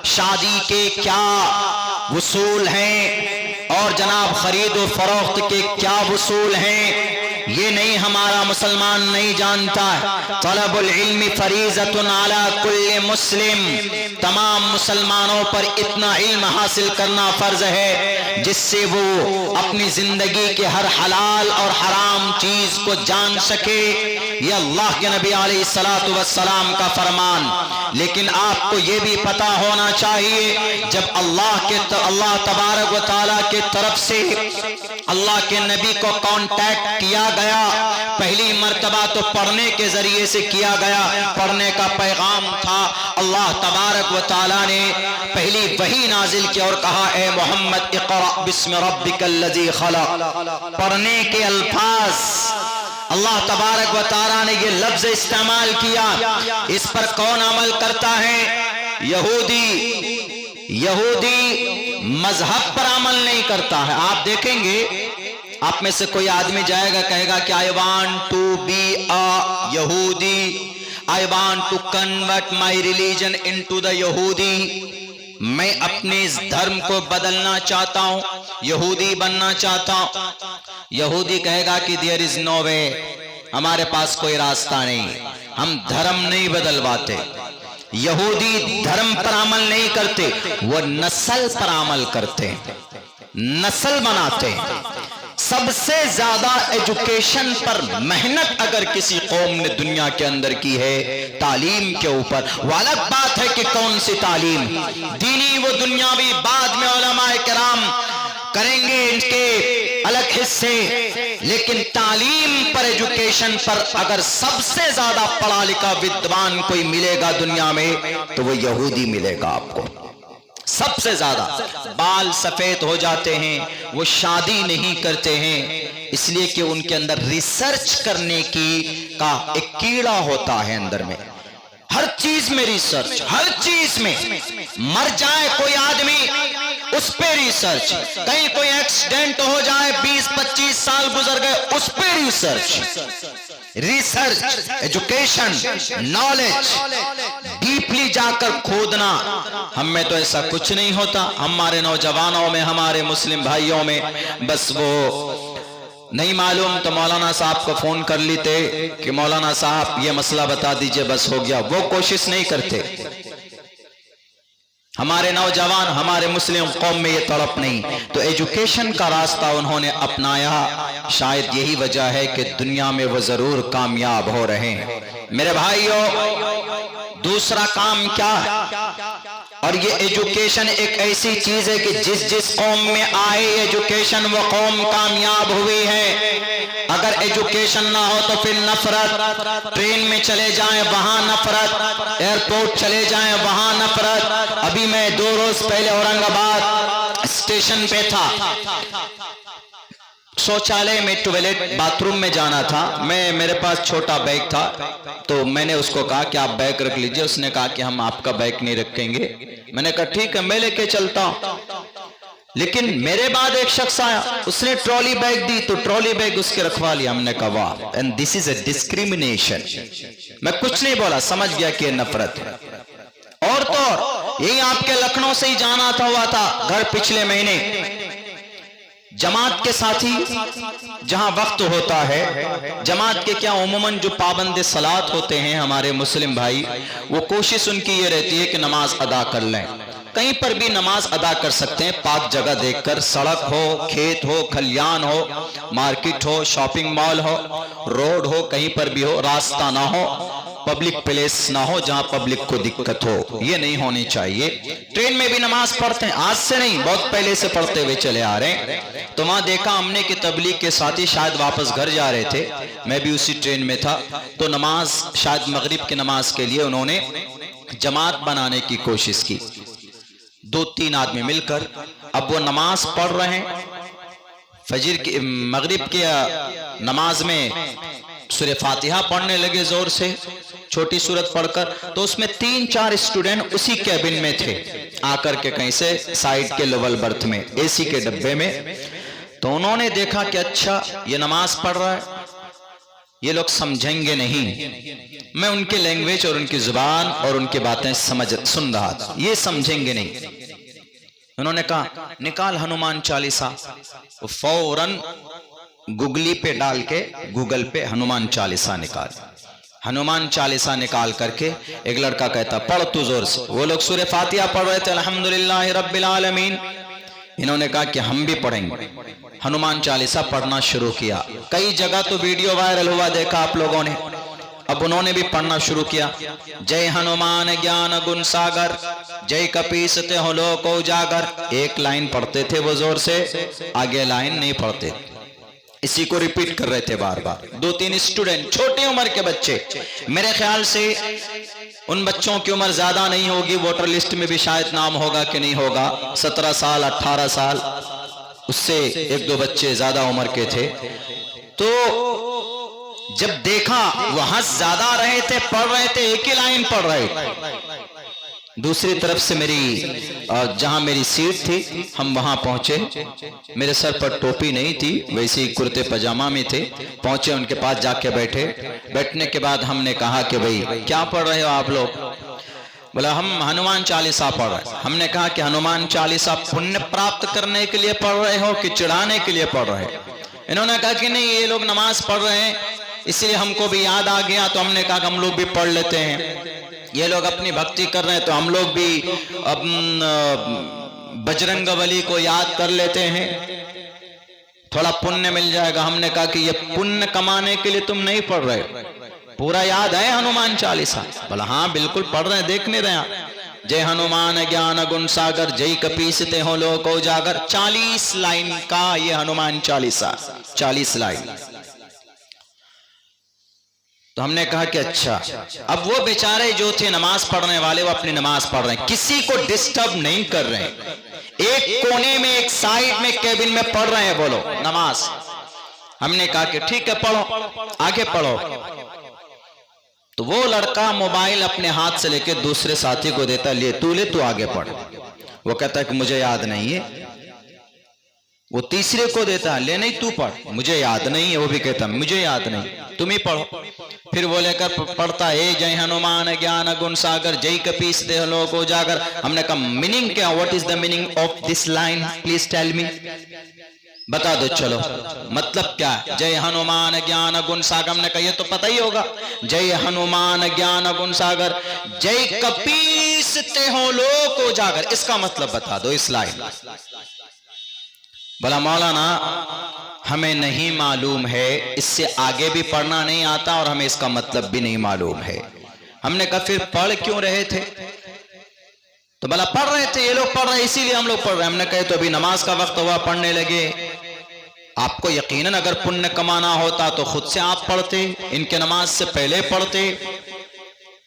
شادی کے کیا اصول ہیں اور جناب خرید و فروخت کے کیا اصول ہیں یہ نہیں ہمارا مسلمان نہیں جانتا ہے۔ طلب العلم فریضۃ علی کل مسلم، تمام مسلمانوں پر اتنا علم حاصل کرنا فرض ہے جس سے وہ اپنی زندگی کے ہر حلال اور حرام چیز کو جان سکے، یہ اللہ کے نبی علیہ الصلوۃ والسلام کا فرمان۔ لیکن آپ کو یہ بھی پتا ہونا چاہیے جب اللہ تبارک و تعالیٰ کی طرف سے اللہ کے نبی کو کانٹیکٹ کیا گیا، پہلی مرتبہ تو پڑھنے کے ذریعے سے کیا گیا، پڑھنے کا پیغام تھا، اللہ تبارک و تعالیٰ نے پہلی وحی نازل کی اور کہا اے محمد اقرأ بسم ربک الذی خلق، پڑھنے کے الفاظ اللہ تبارک و تعالیٰ نے یہ لفظ استعمال کیا۔ اس پر کون عمل کرتا ہے؟ یہودی مذہب پر عمل نہیں کرتا ہے۔ آپ دیکھیں گے آپ میں سے کوئی آدمی جائے گا کہے گا کہ I want to be a یہودی، I want to convert my religion into the یہودی، میں اپنے اس دھرم کو بدلنا چاہتا ہوں، یہودی بننا چاہتا ہوں۔ یہودی کہے گا کہ there is no way، ہمارے پاس کوئی راستہ نہیں، ہم دھرم نہیں بدلواتے۔ یہودی دھرم پر عمل نہیں کرتے، وہ نسل پر عمل کرتے، نسل بناتے۔ سب سے زیادہ ایجوکیشن پر محنت اگر کسی قوم نے دنیا کے اندر کی ہے تعلیم کے اوپر، وہ الگ بات ہے کہ کون سی تعلیم، دینی و دنیاوی بعد میں علماء کرام کریں گے ان کے الگ حصے، لیکن تعلیم پر ایجوکیشن پر اگر سب سے زیادہ پڑھا لکھا ودوان کوئی ملے گا دنیا میں تو وہ یہودی ملے گا آپ کو۔ سب سے زیادہ بال سفید ہو جاتے ہیں، وہ شادی نہیں کرتے ہیں اس لیے کہ ان کے اندر ریسرچ کرنے کا ایک کیڑا ہوتا ہے اندر میں، ہر چیز میں ریسرچ، ہر چیز میں، مر جائے کوئی آدمی اس پہ ریسرچ، کہیں کوئی ایکسیڈنٹ ہو جائے 20-25 سال گزر گئے اس پہ ریسرچ، ایجوکیشن، نالج، ڈیپلی جا کر کھودنا۔ ہم میں تو ایسا کچھ نہیں ہوتا، ہمارے نوجوانوں میں، ہمارے مسلم بھائیوں میں بس وہ نہیں معلوم تو مولانا صاحب کو فون کر لیتے کہ مولانا صاحب یہ مسئلہ بتا دیجئے، بس ہو گیا، وہ کوشش نہیں کرتے۔ ہمارے نوجوان، ہمارے مسلم قوم میں یہ تڑپ نہیں، تو ایجوکیشن کا راستہ انہوں نے اپنایا، شاید یہی وجہ ہے کہ دنیا میں وہ ضرور کامیاب ہو رہے ہیں۔ میرے بھائیوں، دوسرا کام کیا ہے؟ اور یہ ایجوکیشن ایک ایسی چیز ہے کہ جس قوم میں آئے ایجوکیشن وہ قوم کامیاب ہوئی ہے۔ اگر ایجوکیشن نہ ہو تو پھر نفرت، ٹرین میں چلے جائیں وہاں نفرت، ایئرپورٹ چلے جائیں وہاں نفرت۔ ابھی میں 2 روز پہلے اورنگ آباد اسٹیشن پہ تھا، شوچالے میں ٹوائلٹ باتھ روم میں جانا تھا، میرے پاس چھوٹا بیگ تھا تو میں نے اس کو کہا کہ آپ بیگ رکھ لیجئے، اس نے کہا کہ ہم آپ کا بیگ نہیں رکھیں گے۔ میں نے کہا ٹھیک ہے میں لے کے چلتا ہوں، لیکن میرے بعد ایک شخص آیا، اس نے ٹرالی بیگ دی تو ٹرالی بیگ اس کے رکھوا لیا۔ ہم نے کہا واہ، and this is a discrimination. میں کچھ نہیں بولا، سمجھ گیا کہ نفرت ہے۔ اور تو یہی آپ کے لکھنؤ سے ہی جانا ہوا تھا گھر پچھلے مہینے، جماعت کے ساتھی جہاں وقت ہوتا ہے، جماعت کے کیا عموماً جو پابند صلات ہوتے ہیں ہمارے مسلم بھائی، وہ کوشش ان کی یہ رہتی ہے کہ نماز ادا کر لیں، کہیں پر بھی نماز ادا کر سکتے ہیں، پاک جگہ دیکھ کر، سڑک ہو، کھیت ہو، کھلیان ہو، مارکیٹ ہو، شاپنگ مال ہو، روڈ ہو، کہیں پر بھی ہو، راستہ نہ ہو، پبلک پلیس نہ ہو جہاں پبلک کو دقت ہو، یہ نہیں ہونی چاہیے۔ ٹرین میں بھی نماز پڑھتے ہیں، آج سے نہیں بہت پہلے سے پڑھتے ہوئے چلے آ رہے ہیں، تو وہاں دیکھا ہم نے کہ تبلیغ کے ساتھی شاید واپس گھر جا رہے تھے، میں بھی اسی ٹرین میں تھا، تو نماز شاید مغرب کی نماز کے لیے انہوں نے جماعت بنانے کی کوشش کی، 2-3 آدمی مل کر، اب وہ نماز پڑھ رہے ہیں، فجر کی مغرب کی نماز میں سورہ فاتحہ پڑھنے لگے زور سے، چھوٹی سورت پڑھ کر، تو اس میں 3-4 اسٹوڈنٹ اسی کیبن میں تھے، آ کر کے کہیں سے سائیڈ کے لول برتھ میں، اے سی کے ڈبے میں، تو انہوں نے دیکھا کہ اچھا یہ نماز پڑھ رہا ہے، یہ لوگ سمجھیں گے نہیں. میں ان کے لینگویج اور ان کی زبان اور ان کی باتیں سن رہا تھا. یہ سمجھیں گے نہیں. انہوں نے کہا نکال ہنومان چالیسا. وہ فوراً گوگلی پہ ڈال کے گوگل پہ ہنومان چالیسا نکال. ہنومان چالیسا نکال کر کے ایک لڑکا کہتا پڑھ تو زور سے. وہ لوگ سورہ فاتحہ پڑھ رہے تھے الحمدللہ رب العالمین. انہوں نے کہا کہ ہم بھی پڑھیں گے. ہنومان چالیسا پڑھنا شروع کیا. کئی جگہ تو ویڈیو وائرل ہوا دیکھا آپ لوگوں نے. اب انہوں نے بھی پڑھنا شروع کیا. جے ہنومان گیان گن ساگر جے کپیستے ہو لوک اجاگر. ایک لائن پڑھتے تھے وہ زور سے, آگے لائن نہیں پڑھتے. اسی کو ریپیٹ کر رہے تھے بار بار. 2-3 اسٹوڈنٹ چھوٹی عمر کے بچے, میرے خیال سے ان بچوں کی عمر زیادہ نہیں ہوگی, ووٹر لسٹ میں بھی شاید نام ہوگا کہ نہیں ہوگا, 17 سال 18 سال, اس سے 1-2 بچے زیادہ عمر کے تھے. تو جب دیکھا وہ ہنس زیادہ رہے تھے, پڑھ رہے تھے, ایک ہی لائن پڑھ رہے تھے. دوسری طرف سے جہاں میری سیٹ تھی ہم وہاں پہنچے. میرے سر پر ٹوپی نہیں تھی, ویسے ہی کرتے پاجامہ میں تھے. پہنچے ان کے پاس جا کے بیٹھے. بیٹھنے کے بعد ہم نے کہا کہ بھئی کیا پڑھ رہے ہو آپ لوگ؟ بولا ہم ہنومان چالیسا پڑھ رہے ہیں. ہم نے کہا کہ ہنومان چالیسا پنیہ پراپت کرنے کے لیے پڑھ رہے ہو کہ چڑھانے کے لیے پڑھ رہے ہیں؟ انہوں نے کہا کہ نہیں, یہ لوگ نماز پڑھ رہے ہیں اس لیے ہم کو بھی یاد آ گیا, تو ہم نے کہا کہ ہم لوگ بھی پڑھ لیتے ہیں. یہ لوگ اپنی بھکتی کر رہے ہیں تو ہم لوگ بھی بجرنگ بلی کو یاد کر لیتے ہیں, تھوڑا پنیہ مل جائے گا. ہم نے کہا کہ یہ پنیہ کمانے کے لیے تم نہیں پڑھ رہے, پورا یاد ہے ہنومان چالیسا؟ بولا ہاں بالکل پڑھ رہے ہیں, دیکھ نہیں رہے. جے ہنومان گیان گن ساگر جے کپیستے ہو لوک اجاگر. 40 لائن کا یہ ہنومان چالیسا, 40 لائن. تو ہم نے کہا کہ اچھا. اب وہ بیچارے جو تھے نماز پڑھنے والے, وہ اپنی نماز پڑھ رہے ہیں, کسی کو ڈسٹرب نہیں کر رہے ہیں. ایک کونے میں, ایک سائیڈ میں, کیبن میں پڑھ رہے ہیں وہ لوگ نماز. ہم نے کہا کہ ٹھیک ہے پڑھو, آگے پڑھو. تو وہ لڑکا موبائل اپنے ہاتھ سے لے کے دوسرے ساتھی کو دیتا, لے تو آگے پڑھ. وہ کہتا ہے کہ مجھے یاد نہیں ہے. وہ تیسرے کو دیتا ہے, لے نہیں تو پڑھ, مجھے یاد نہیں ہے. وہ بھی کہتا مجھے یاد نہیں, تم ہی پڑھو. پھر وہ لے کر پڑھتا ہے جے ہنومان گیان گن ساگر جے کپیستے ہو لوک اجاگر. ہم نے کہا میننگ کیا, what is the meaning of this line, please tell me, بتا دو. چلو مطلب کیا ہے جے ہنومان گیان گن ساگر؟ ہم نے کہا یہ تو پتہ ہی ہوگا, جے ہنومان گیان گن ساگر جے کپیستے ہو لوک اجاگر. اس کا مطلب بتا دو اس لائن. بولا مولانا ہمیں نہیں معلوم ہے, اس سے آگے بھی پڑھنا نہیں آتا اور ہمیں اس کا مطلب بھی نہیں معلوم ہے. ہم نے کہا پھر پڑھ کیوں رہے تھے؟ تو بولا پڑھ رہے تھے, یہ لوگ پڑھ رہے اسی لیے ہم لوگ پڑھ رہے ہیں. ہم نے کہا تو ابھی نماز کا وقت ہوا, پڑھنے لگے. آپ کو یقیناً اگر پنیہ کمانا ہوتا تو خود سے آپ پڑھتے, ان کے نماز سے پہلے پڑھتے,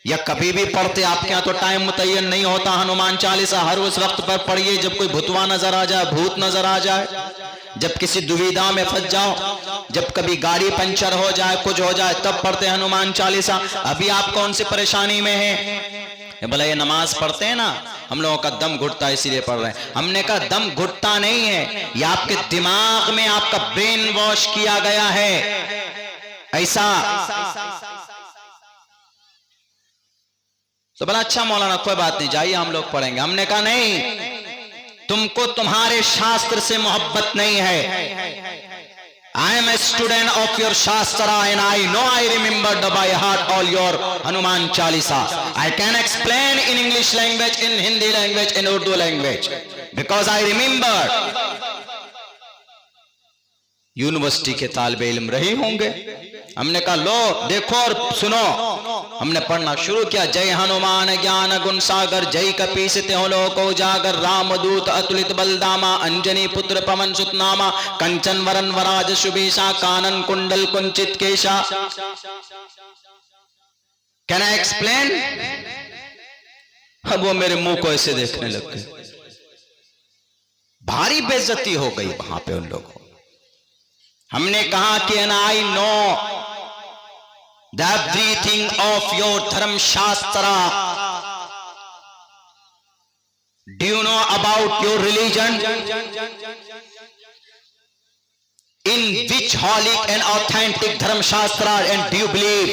یا کبھی بھی پڑھتے. آپ کے ہاں تو ٹائم متعین نہیں ہوتا. ہنومان چالیسا ہر اس وقت پر پڑھیے جب کوئی بھتوا نظر آ جائے, بھوت نظر آ جائے, جب کسی دویدھا میں پھنس جاؤ, جب کبھی گاڑی پنچر ہو جائے, کچھ ہو جائے, تب پڑھتے ہنومان چالیسا. ابھی آپ کون سی پریشانی میں ہیں؟ بھلا یہ نماز پڑھتے ہیں نا, ہم لوگوں کا دم گھٹتا ہے اسی لیے پڑھ رہے ہیں. ہم نے کہا دم گھٹتا نہیں ہے, یہ آپ کے دماغ میں آپ کا برین واش کیا گیا ہے ایسا. تو بلا اچھا مولانا کوئی بات نہیں, جائیے ہم لوگ پڑھیں گے. ہم نے کہا نہیں, تم کو تمہارے شاستر سے محبت نہیں ہے. I am a student of your Shastra and I know I remembered by heart all your Hanuman Chalisa. I can explain in English language, in Hindi language, in Urdu language. Because I remembered. University کے طالب علم رہے ہوں گے. ہم نے کہا لو دیکھو اور سنو. ہم نے پڑھنا شروع کیا. جے ہنومان گیان گن ساگر جے کپیستے ہو لوک اجاگر رام دوت اتلت بلداما انجنی پتر پون ست ناما کنچن ورن وراج شبیشا کانن کنڈل کنچت کیشا. Can I explain? اب وہ میرے منہ کو ایسے دیکھنے لگ گئے. بھاری بے عزتی ہو گئی وہاں پہ ان لوگوں. ہم نے کہا کہ and I know the everything of your dharm shastra. Do you know about your religion? in which holy and authentic dharma shastra and do you believe?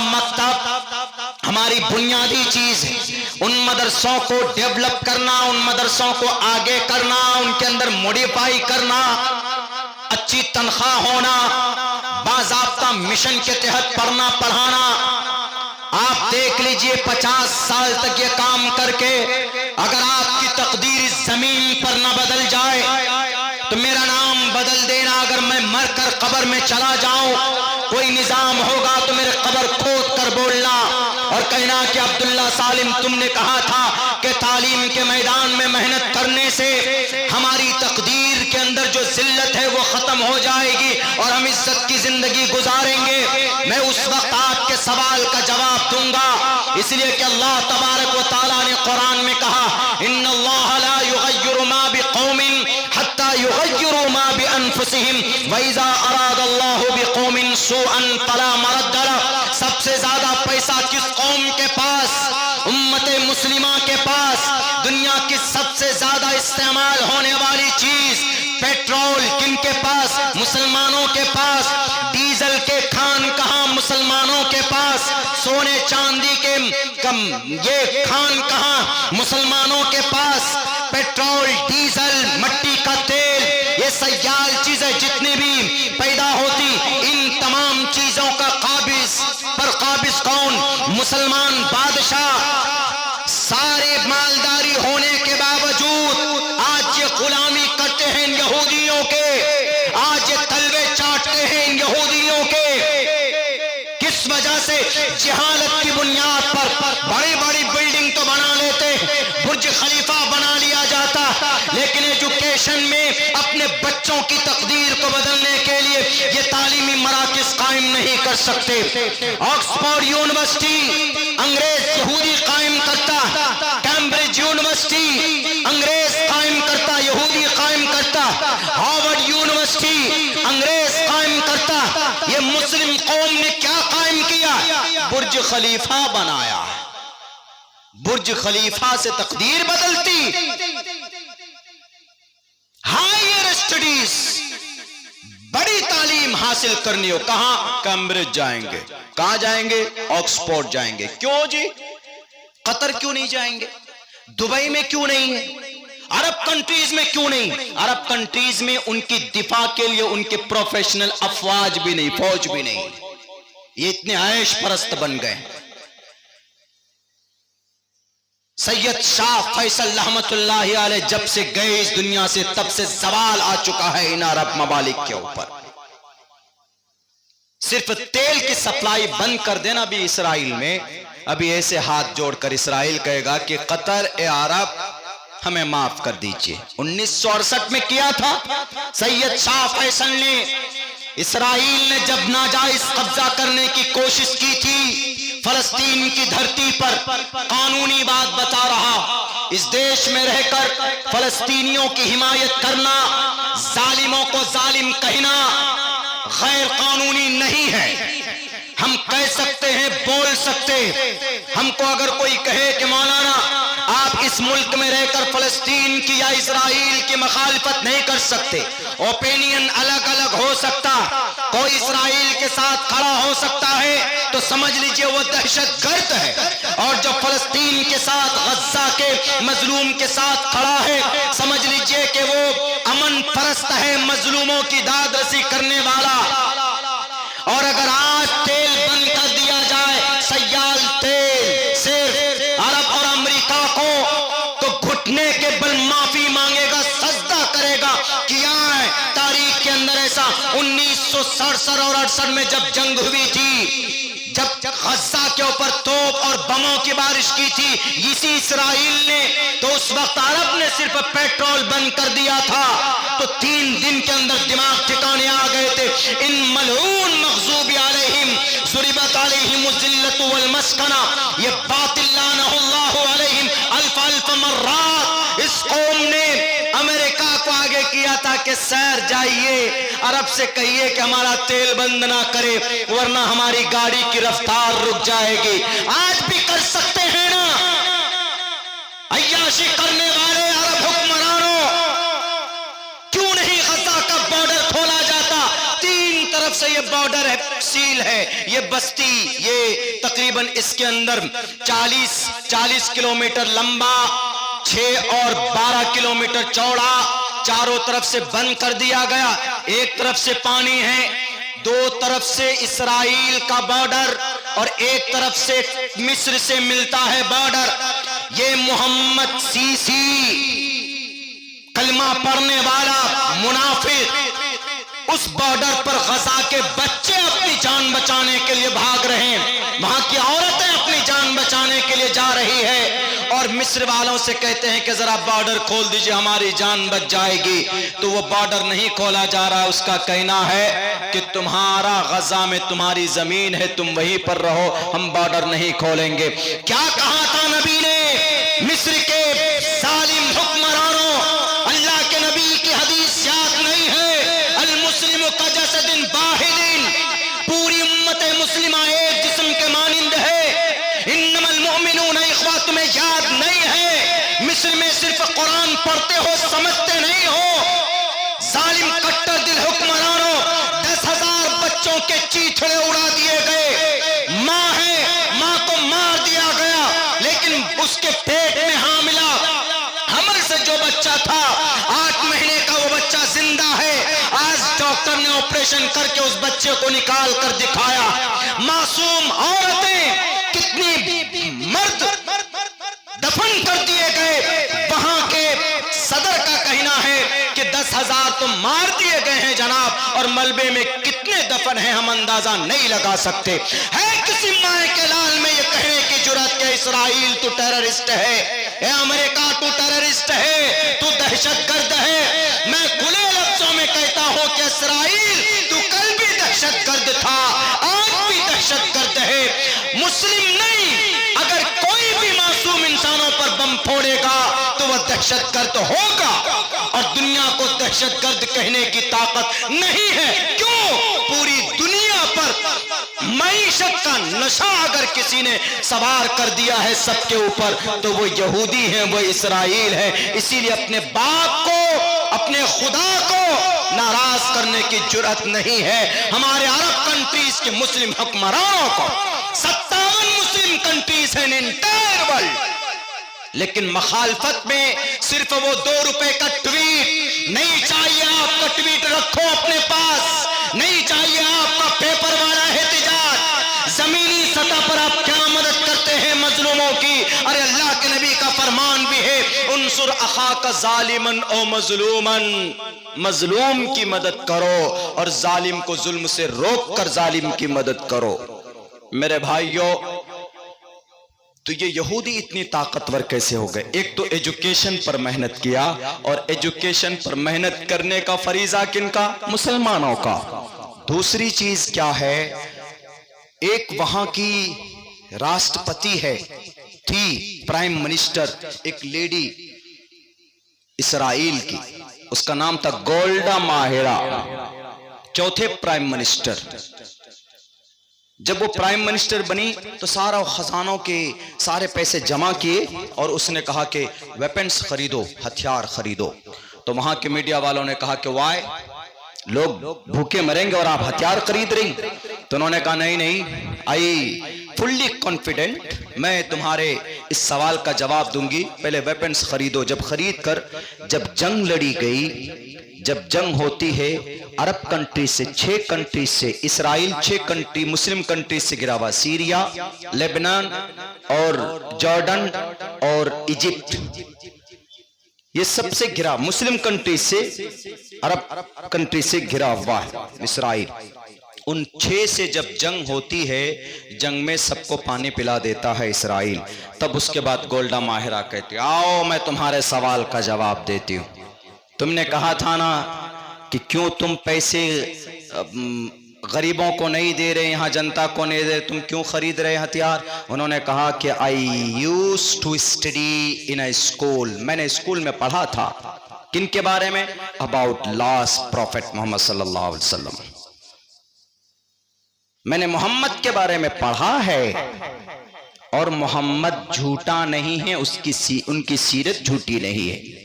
مکتب ہماری بنیادی چیز ہے. ان مدرسوں کو ڈیولپ کرنا، ان مدرسوں کو آگے کرنا، ان کے اندر موڈیفائی کرنا، اچھی تنخواہ ہونا، باضابطہ مشن کے تحت پڑھنا پڑھانا. آپ دیکھ لیجئے 50 سال تک یہ کام کر کے اگر آپ کی تقدیر اس زمین پر نہ بدل جائے تو میرا نام بدل دینا. اگر میں مر کر قبر میں چلا جاؤں، کوئی نظام ہوگا تو میرے قبر کھود کر بولنا اور کہنا کہ عبداللہ سالم تم نے کہا تھا کہ تعلیم کے میدان میں محنت کرنے سے ہماری تقدیر کے اندر جو ذلت ہے وہ ختم ہو جائے گی اور ہم عزت کی زندگی گزاریں گے. میں اس وقت آپ کے سوال کا جواب دوں گا، اس لیے کہ اللہ تبارک و تعالیٰ نے قرآن میں کہا ان اللہ لا یغیر ما بقوم حتی یغیروا ما بانفسہم واذا اراد اللہ بقوم سوءا فلا مرد لہ. سب سے زیادہ پیسہ کس قوم کے پاس؟ امت مسلمہ کے پاس. دنیا کی سب سے زیادہ استعمال ہونے والی چیز پیٹرول کن کے پاس؟ مسلمانوں کے پاس. ڈیزل کے کھان کہاں؟ مسلمانوں کے پاس. سونے چاندی کے یہ کھان کہاں؟ مسلمانوں کے پاس. پیٹرول، ڈیزل، مٹی کا تیل، یہ سیال چیزیں جتنی بھی پیدا ہوتی، ان تمام چیزوں کا قابض کون؟ مسلمان بادشاہ. سارے مالداری ہونے کے باوجود آج یہ غلامی کرتے ہیں یہودیوں کے، آج یہ تلوے چاٹتے ہیں یہودیوں کے. کس وجہ سے؟ جہالت کی بنیاد پر. بڑی بڑی بلڈنگ تو بنا لیتے، برج خلیفہ بنا لیا جاتا، لیکن ایجوکیشن میں اپنے بچوں کی تقدیر کو بدلنے کے لیے یہ تعلیمی مراکز قائم نہیں کر سکتے. آکسفورڈ یونیورسٹی انگریز یہودی قائم کرتا، کیمبرج یونیورسٹی انگریز قائم کرتا، یہودی قائم کرتا، ہارورڈ یونیورسٹی انگریز قائم کرتا. یہ مسلم قوم نے کیا قائم کیا؟ برج خلیفہ بنایا. برج خلیفہ سے تقدیر بدلتی. ہائر اسٹڈیز، بڑی تعلیم حاصل کرنی ہو کہاں؟ کیمبرج جائیں گے. کہاں جائیں گے؟ آکسفورڈ جائیں گے. کیوں جی؟ قطر کیوں نہیں جائیں گے؟ دبئی میں کیوں نہیں ہے؟ عرب کنٹریز میں کیوں نہیں؟ عرب کنٹریز میں ان کی دفاع کے لیے ان کے پروفیشنل افواج بھی نہیں، فوج بھی نہیں. یہ اتنے عیش پرست بن گئے. سید شاہ فیصل رحمت اللہ علیہ جب سے گئے اس دنیا سے تب سے زوال آ چکا ہے ان عرب ممالک کے اوپر. صرف تیل کی سپلائی بند کر دینا بھی اسرائیل میں. ابھی ایسے ہاتھ جوڑ کر اسرائیل کہے گا کہ قطر اے عرب ہمیں معاف کر دیجئے. 1968 میں کیا تھا سید شاہ فیصل نے. اسرائیل نے جب ناجائز قبضہ کرنے کی کوشش کی تھی فلسطین کی دھرتی پر، قانونی بات بتا رہا، اس دیش میں رہ کر فلسطینیوں کی حمایت کرنا، ظالموں کو ظالم کہنا غیر قانونی نہیں ہے. ہم کہہ سکتے ہیں، بول سکتے. ہم کو اگر کوئی کہے کہ مولانا آپ اس ملک میں رہ کر فلسطین کی یا اسرائیل کی مخالفت نہیں کر سکتے، اوپینین الگ الگ ہو سکتا، کوئی اسرائیل کے ساتھ کھڑا ہو سکتا ہے تو سمجھ لیجئے وہ دہشت گرد ہے، اور جو فلسطین کے ساتھ غزہ کے مظلوم کے ساتھ کھڑا ہے سمجھ لیجئے کہ وہ امن پرست ہے، مظلوموں کی داد رسی کرنے والا. اور اگر آج تیل بند کر دیا جائے، سیال تیل صرف عرب اور امریکہ کو، تو گھٹنے کے بل معافی مانگے گا، سجدہ کرے گا. کیا ہے تاریخ کے اندر ایسا؟ 1967 اور 68 میں جب جنگ ہوئی تھی، جب غزہ کے اوپر توپ اور بموں کی بارش کی تھی اسی اسرائیل نے، تو اس وقت عرب نے صرف پیٹرول بند کر دیا تھا تو 3 دن کے اندر دماغ ٹھکانے آ گئے تھے. ان ملعون مغضوب علیہم ضربت علیہم الذلۃ والمسکنہ، یہ باطل لعنہ اللہ علیہم الف الف مرات. اس قوم نے امریکہ کو آگے کیا تھا کہ سیر جائیے عرب سے کہیے کہ ہمارا تیل بند نہ کرے ورنہ ہماری گاڑی کی رفتار رک جائے گی. آج بھی کر سکتے ہیں نا؟ عیاشی کرنے والے عرب حکمرانوں، کیوں نہیں غزہ کا بارڈر کھولا جاتا؟ 3 طرف سے یہ بارڈر ہے، تفصیل ہے. یہ بستی یہ تقریباً اس کے اندر 40 کلومیٹر لمبا، 6 اور 12 کلومیٹر چوڑا، چاروں طرف سے بند کر دیا گیا. ایک طرف سے پانی ہے، دو طرف سے اسرائیل کا بارڈر اور ایک طرف سے مصر سے ملتا ہے بارڈر. یہ محمد سیسی کلمہ پڑھنے والا منافق اس بارڈر پر غزہ کے بچے اپنی جان بچانے کے لیے بھاگ رہے ہیں، وہاں کی عورتیں اپنی جان بچانے کے لیے جا رہی ہے، اور مصر والوں سے کہتے ہیں کہ ذرا بارڈر کھول دیجئے ہماری جان بچ جائے گی. تو وہ بارڈر نہیں کھولا جا رہا. اس کا کہنا ہے کہ تمہارا غزہ میں تمہاری زمین ہے، تم وہیں پر رہو، ہم بارڈر نہیں کھولیں گے. کیا کہا تھا نبی نے مصر کے ظالم حکمرانوں؟ اللہ کے نبی کی حدیث یاد نہیں ہے؟ المسلم کجسد واحد، پوری امت مسلمہ ایک جسم کے مانند ہے. انما المؤمنون اخوہ، تمہیں یاد نہیں ہے؟ مصر میں صرف قرآن پڑھتے ہو، سمجھتے نہیں ہو. ظالم کٹر دل حکمرانوں، 10,000 بچوں کے چیتھڑے اڑا دیے گئے. ماں ہے، ماں کو مار دیا گیا، لیکن اس کے پیٹ میں حاملہ حمل سے جو بچہ تھا 8 مہینے کا، وہ بچہ زندہ ہے. آج ڈاکٹر نے آپریشن کر کے اس بچے کو نکال کر دکھایا. معصوم عورتیں، کتنی مرد دفن کر دیے گئے. وہاں کے صدر کا کہنا ہے کہ 10,000 تو مار دیے گئے ہیں جناب، اور ملبے میں کتنے دفن ہیں ہم اندازہ نہیں لگا سکتے. ہے کسی مائیں کے لال میں یہ کہنے کی جرات کہ اسرائیل تو ٹیررسٹ ہے، اے امریکہ تو ٹیررسٹ ہے، تو دہشت گرد ہے؟ میں کھلے لفظوں میں کہتا ہوں کہ اسرائیل تو کل بھی دہشت گرد تھا، آج بھی دہشت گرد ہے. مسلم نہیں، اگر کوئی بھی معصوم انسانوں پر بم پھوڑے گا تو وہ دہشت گرد ہوگا، اور دنیا کو دہشت گرد کہنے کی طاقت نہیں ہے. کیوں؟ پوری دنیا پر معیشت کا نشہ اگر کسی نے سوار کر دیا ہے سب کے اوپر تو وہ یہودی ہیں، وہ اسرائیل ہے. اسی لیے اپنے باپ کو، اپنے خدا کو ناراض کرنے کی جرأت نہیں ہے. ہمارے عرب کنٹریز کے مسلم حکمرانوں کو 57 مسلم کنٹریز ہیں انٹائر ورلڈ، لیکن مخالفت میں صرف وہ 2 روپے کا ٹویٹ نہیں چاہیے. آپ کا ٹویٹ رکھو اپنے پاس، نہیں چاہیے آپ کا پیپر والا احتجاج. زمینی سطح پر آپ کیا مدد کرتے ہیں مظلوموں کی؟ ارے اللہ کے نبی کا فرمان بھی ہے انصر اخاک ظالما او مظلوما، مظلوم کی مدد کرو اور ظالم کو ظلم سے روک کر ظالم کی مدد کرو. میرے بھائیوں، تو یہ یہودی اتنی طاقتور کیسے ہو گئے؟ ایک تو ایجوکیشن پر محنت کیا، اور ایجوکیشن پر محنت کرنے کا فریضہ کن کا؟ مسلمانوں کا. دوسری چیز کیا ہے؟ ایک وہاں کی راشٹرپتی ہے، تھی پرائم منسٹر، ایک لیڈی اسرائیل کی، اس کا نام تھا گولڈا ماہرہ، چوتھے پرائم منسٹر. جب وہ پرائم منسٹر بنی تو سارا خزانوں کے سارے پیسے جمع کیے، اور اس نے کہا کہ ویپنز خریدو، ہتھیار خریدو. تو وہاں کے میڈیا والوں نے کہا کہ وائی، لوگ بھوکے مریں گے اور آپ ہتھیار خرید رہی؟ تو انہوں نے کہا نہیں، آئی فلی کانفیڈنٹ، میں تمہارے اس سوال کا جواب دوں گی. پہلے ویپنز خریدو. جب خرید کر جب جنگ لڑی گئی، جب جنگ ہوتی ہے عرب کنٹری سے 6 کنٹری سے، اسرائیل 6 کنٹری مسلم کنٹری سے گرا ہوا، سیریا، لیبنان اور جارڈن اور ایجپٹ، یہ سب سے گرا، مسلم کنٹری سے عرب کنٹری سے گرا ہوا ہے اسرائیل. ان 6 سے جب جنگ ہوتی ہے، جنگ میں سب کو پانی پلا دیتا ہے اسرائیل. تب اس کے بعد گولڈا ماہرہ کہتی آؤ میں تمہارے سوال کا جواب دیتی ہوں. تم نے کہا تھا نا کہ کیوں تم پیسے غریبوں کو نہیں دے رہے، یہاں جنتا کو نہیں دے رہے، تم کیوں خرید رہے ہتھیار؟ انہوں نے کہا کہ I used to study in a school، میں نے اسکول میں پڑھا تھا. کن کے بارے میں؟ about last prophet محمد صلی اللہ علیہ وسلم. میں نے محمد کے بارے میں پڑھا ہے، اور محمد جھوٹا نہیں ہے، ان کی سیرت جھوٹی نہیں ہے.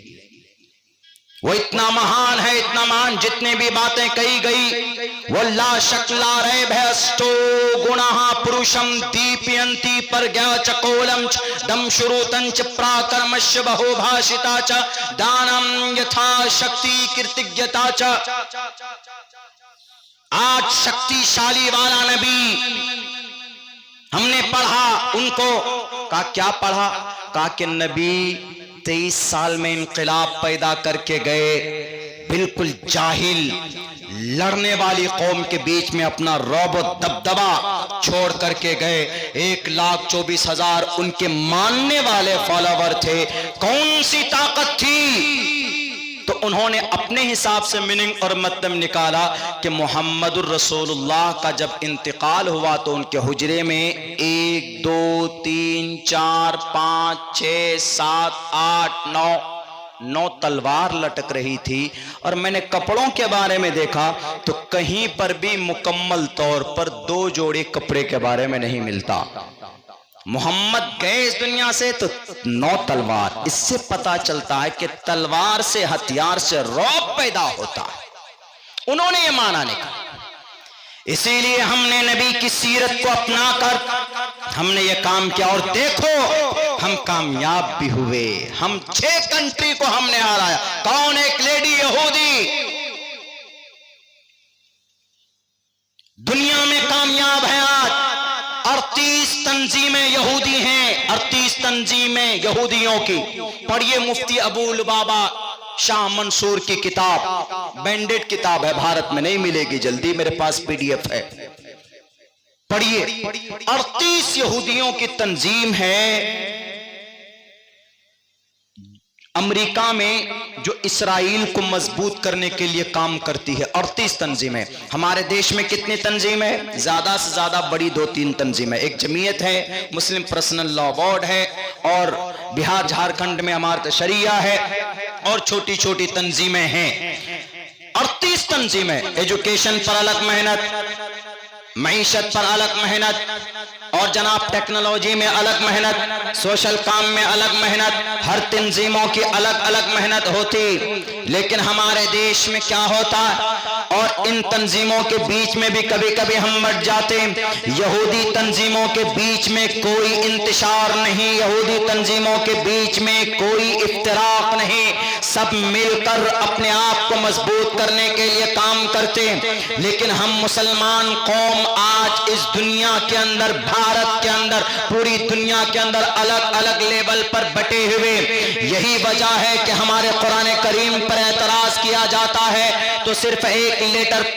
وہ اتنا مہان ہے، اتنا مہان، جتنے بھی باتیں کہی گئی وہ لا شک لا ریب ہے. استو گناہ پروشم دیپینتی پر گیا چکولم دم شروتن چ پراکرمش بہو بھاشتا چ دانم یتھا شکتی کرتگیتا چ. آج شکتی شالی والا نبی ہم نے پڑھا، ان کو کہا کیا پڑھا؟ کہا کہ نبی 23 سال میں انقلاب پیدا کر کے گئے، بالکل جاہل لڑنے والی قوم کے بیچ میں اپنا رعب و دبدبا چھوڑ کر کے گئے. 1,24,000 ان کے ماننے والے فالوور تھے. کون سی طاقت تھی؟ تو انہوں نے اپنے حساب سے میننگ اور مطلب نکالا کہ محمد الرسول اللہ کا جب انتقال ہوا تو ان کے حجرے میں 1 2 3 4 5 6 7 8 9 تلوار لٹک رہی تھی. اور میں نے کپڑوں کے بارے میں دیکھا تو کہیں پر بھی مکمل طور پر 2 جوڑے کپڑے کے بارے میں نہیں ملتا. محمد گئے اس دنیا سے تو 9 تلوار. اس سے پتا چلتا ہے کہ تلوار سے، ہتھیار سے رعب پیدا ہوتا ہے. انہوں نے یہ مانا نہیں. اسی لیے ہم نے نبی کی سیرت کو اپنا کر ہم نے یہ کام کیا، اور دیکھو ہم کامیاب بھی ہوئے. ہم 6 کنٹری کو ہم نے ہرایا. کون؟ ایک لیڈی یہودی دنیا میں کامیاب ہے. آج 38 تنظیمیں یہودی ہیں، 38 تنظیمیں یہودیوں کی. پڑھیے مفتی ابو لبابہ شاہ منصور کی کتاب، بینڈڈ کتاب ہے، بھارت میں نہیں ملے گی جلدی، میرے پاس PDF ہے. پڑھیے. 38 یہودیوں کی تنظیم ہے امریکہ میں جو اسرائیل کو مضبوط کرنے کے لیے کام کرتی ہے. 38 تنظیمیں. ہمارے دیش میں کتنی تنظیمیں؟ زیادہ سے زیادہ بڑی 2-3 تنظیمیں. ایک جمعیت ہے، مسلم پرسنل لا بورڈ ہے، اور بہار جھارکھنڈ میں امارت شریعہ ہے، اور چھوٹی چھوٹی تنظیمیں ہیں. 38 تنظیمیں. ایجوکیشن پر الگ محنت، معیشت پر الگ محنت، اور جناب ٹیکنالوجی میں الگ محنت، سوشل کام میں الگ محنت. ہر تنظیموں کی الگ الگ محنت ہوتی. لیکن ہمارے دیش میں کیا ہوتا ہے، اور ان تنظیموں کے بیچ میں بھی کبھی کبھی ہم مٹ جاتے. یہودی تنظیموں کے بیچ میں کوئی انتشار نہیں، یہودی تنظیموں کے بیچ میں کوئی افتراق نہیں. سب مل کر اپنے آپ کو مضبوط کرنے کے لیے کام کرتے. لیکن ہم مسلمان قوم آج اس دنیا کے اندر، بھارت کے اندر، پوری دنیا کے اندر الگ الگ لیول پر بٹے ہوئے. یہی وجہ ہے کہ ہمارے قرآن کریم پر اعتراض کیا جاتا ہے تو صرف ایک لیٹر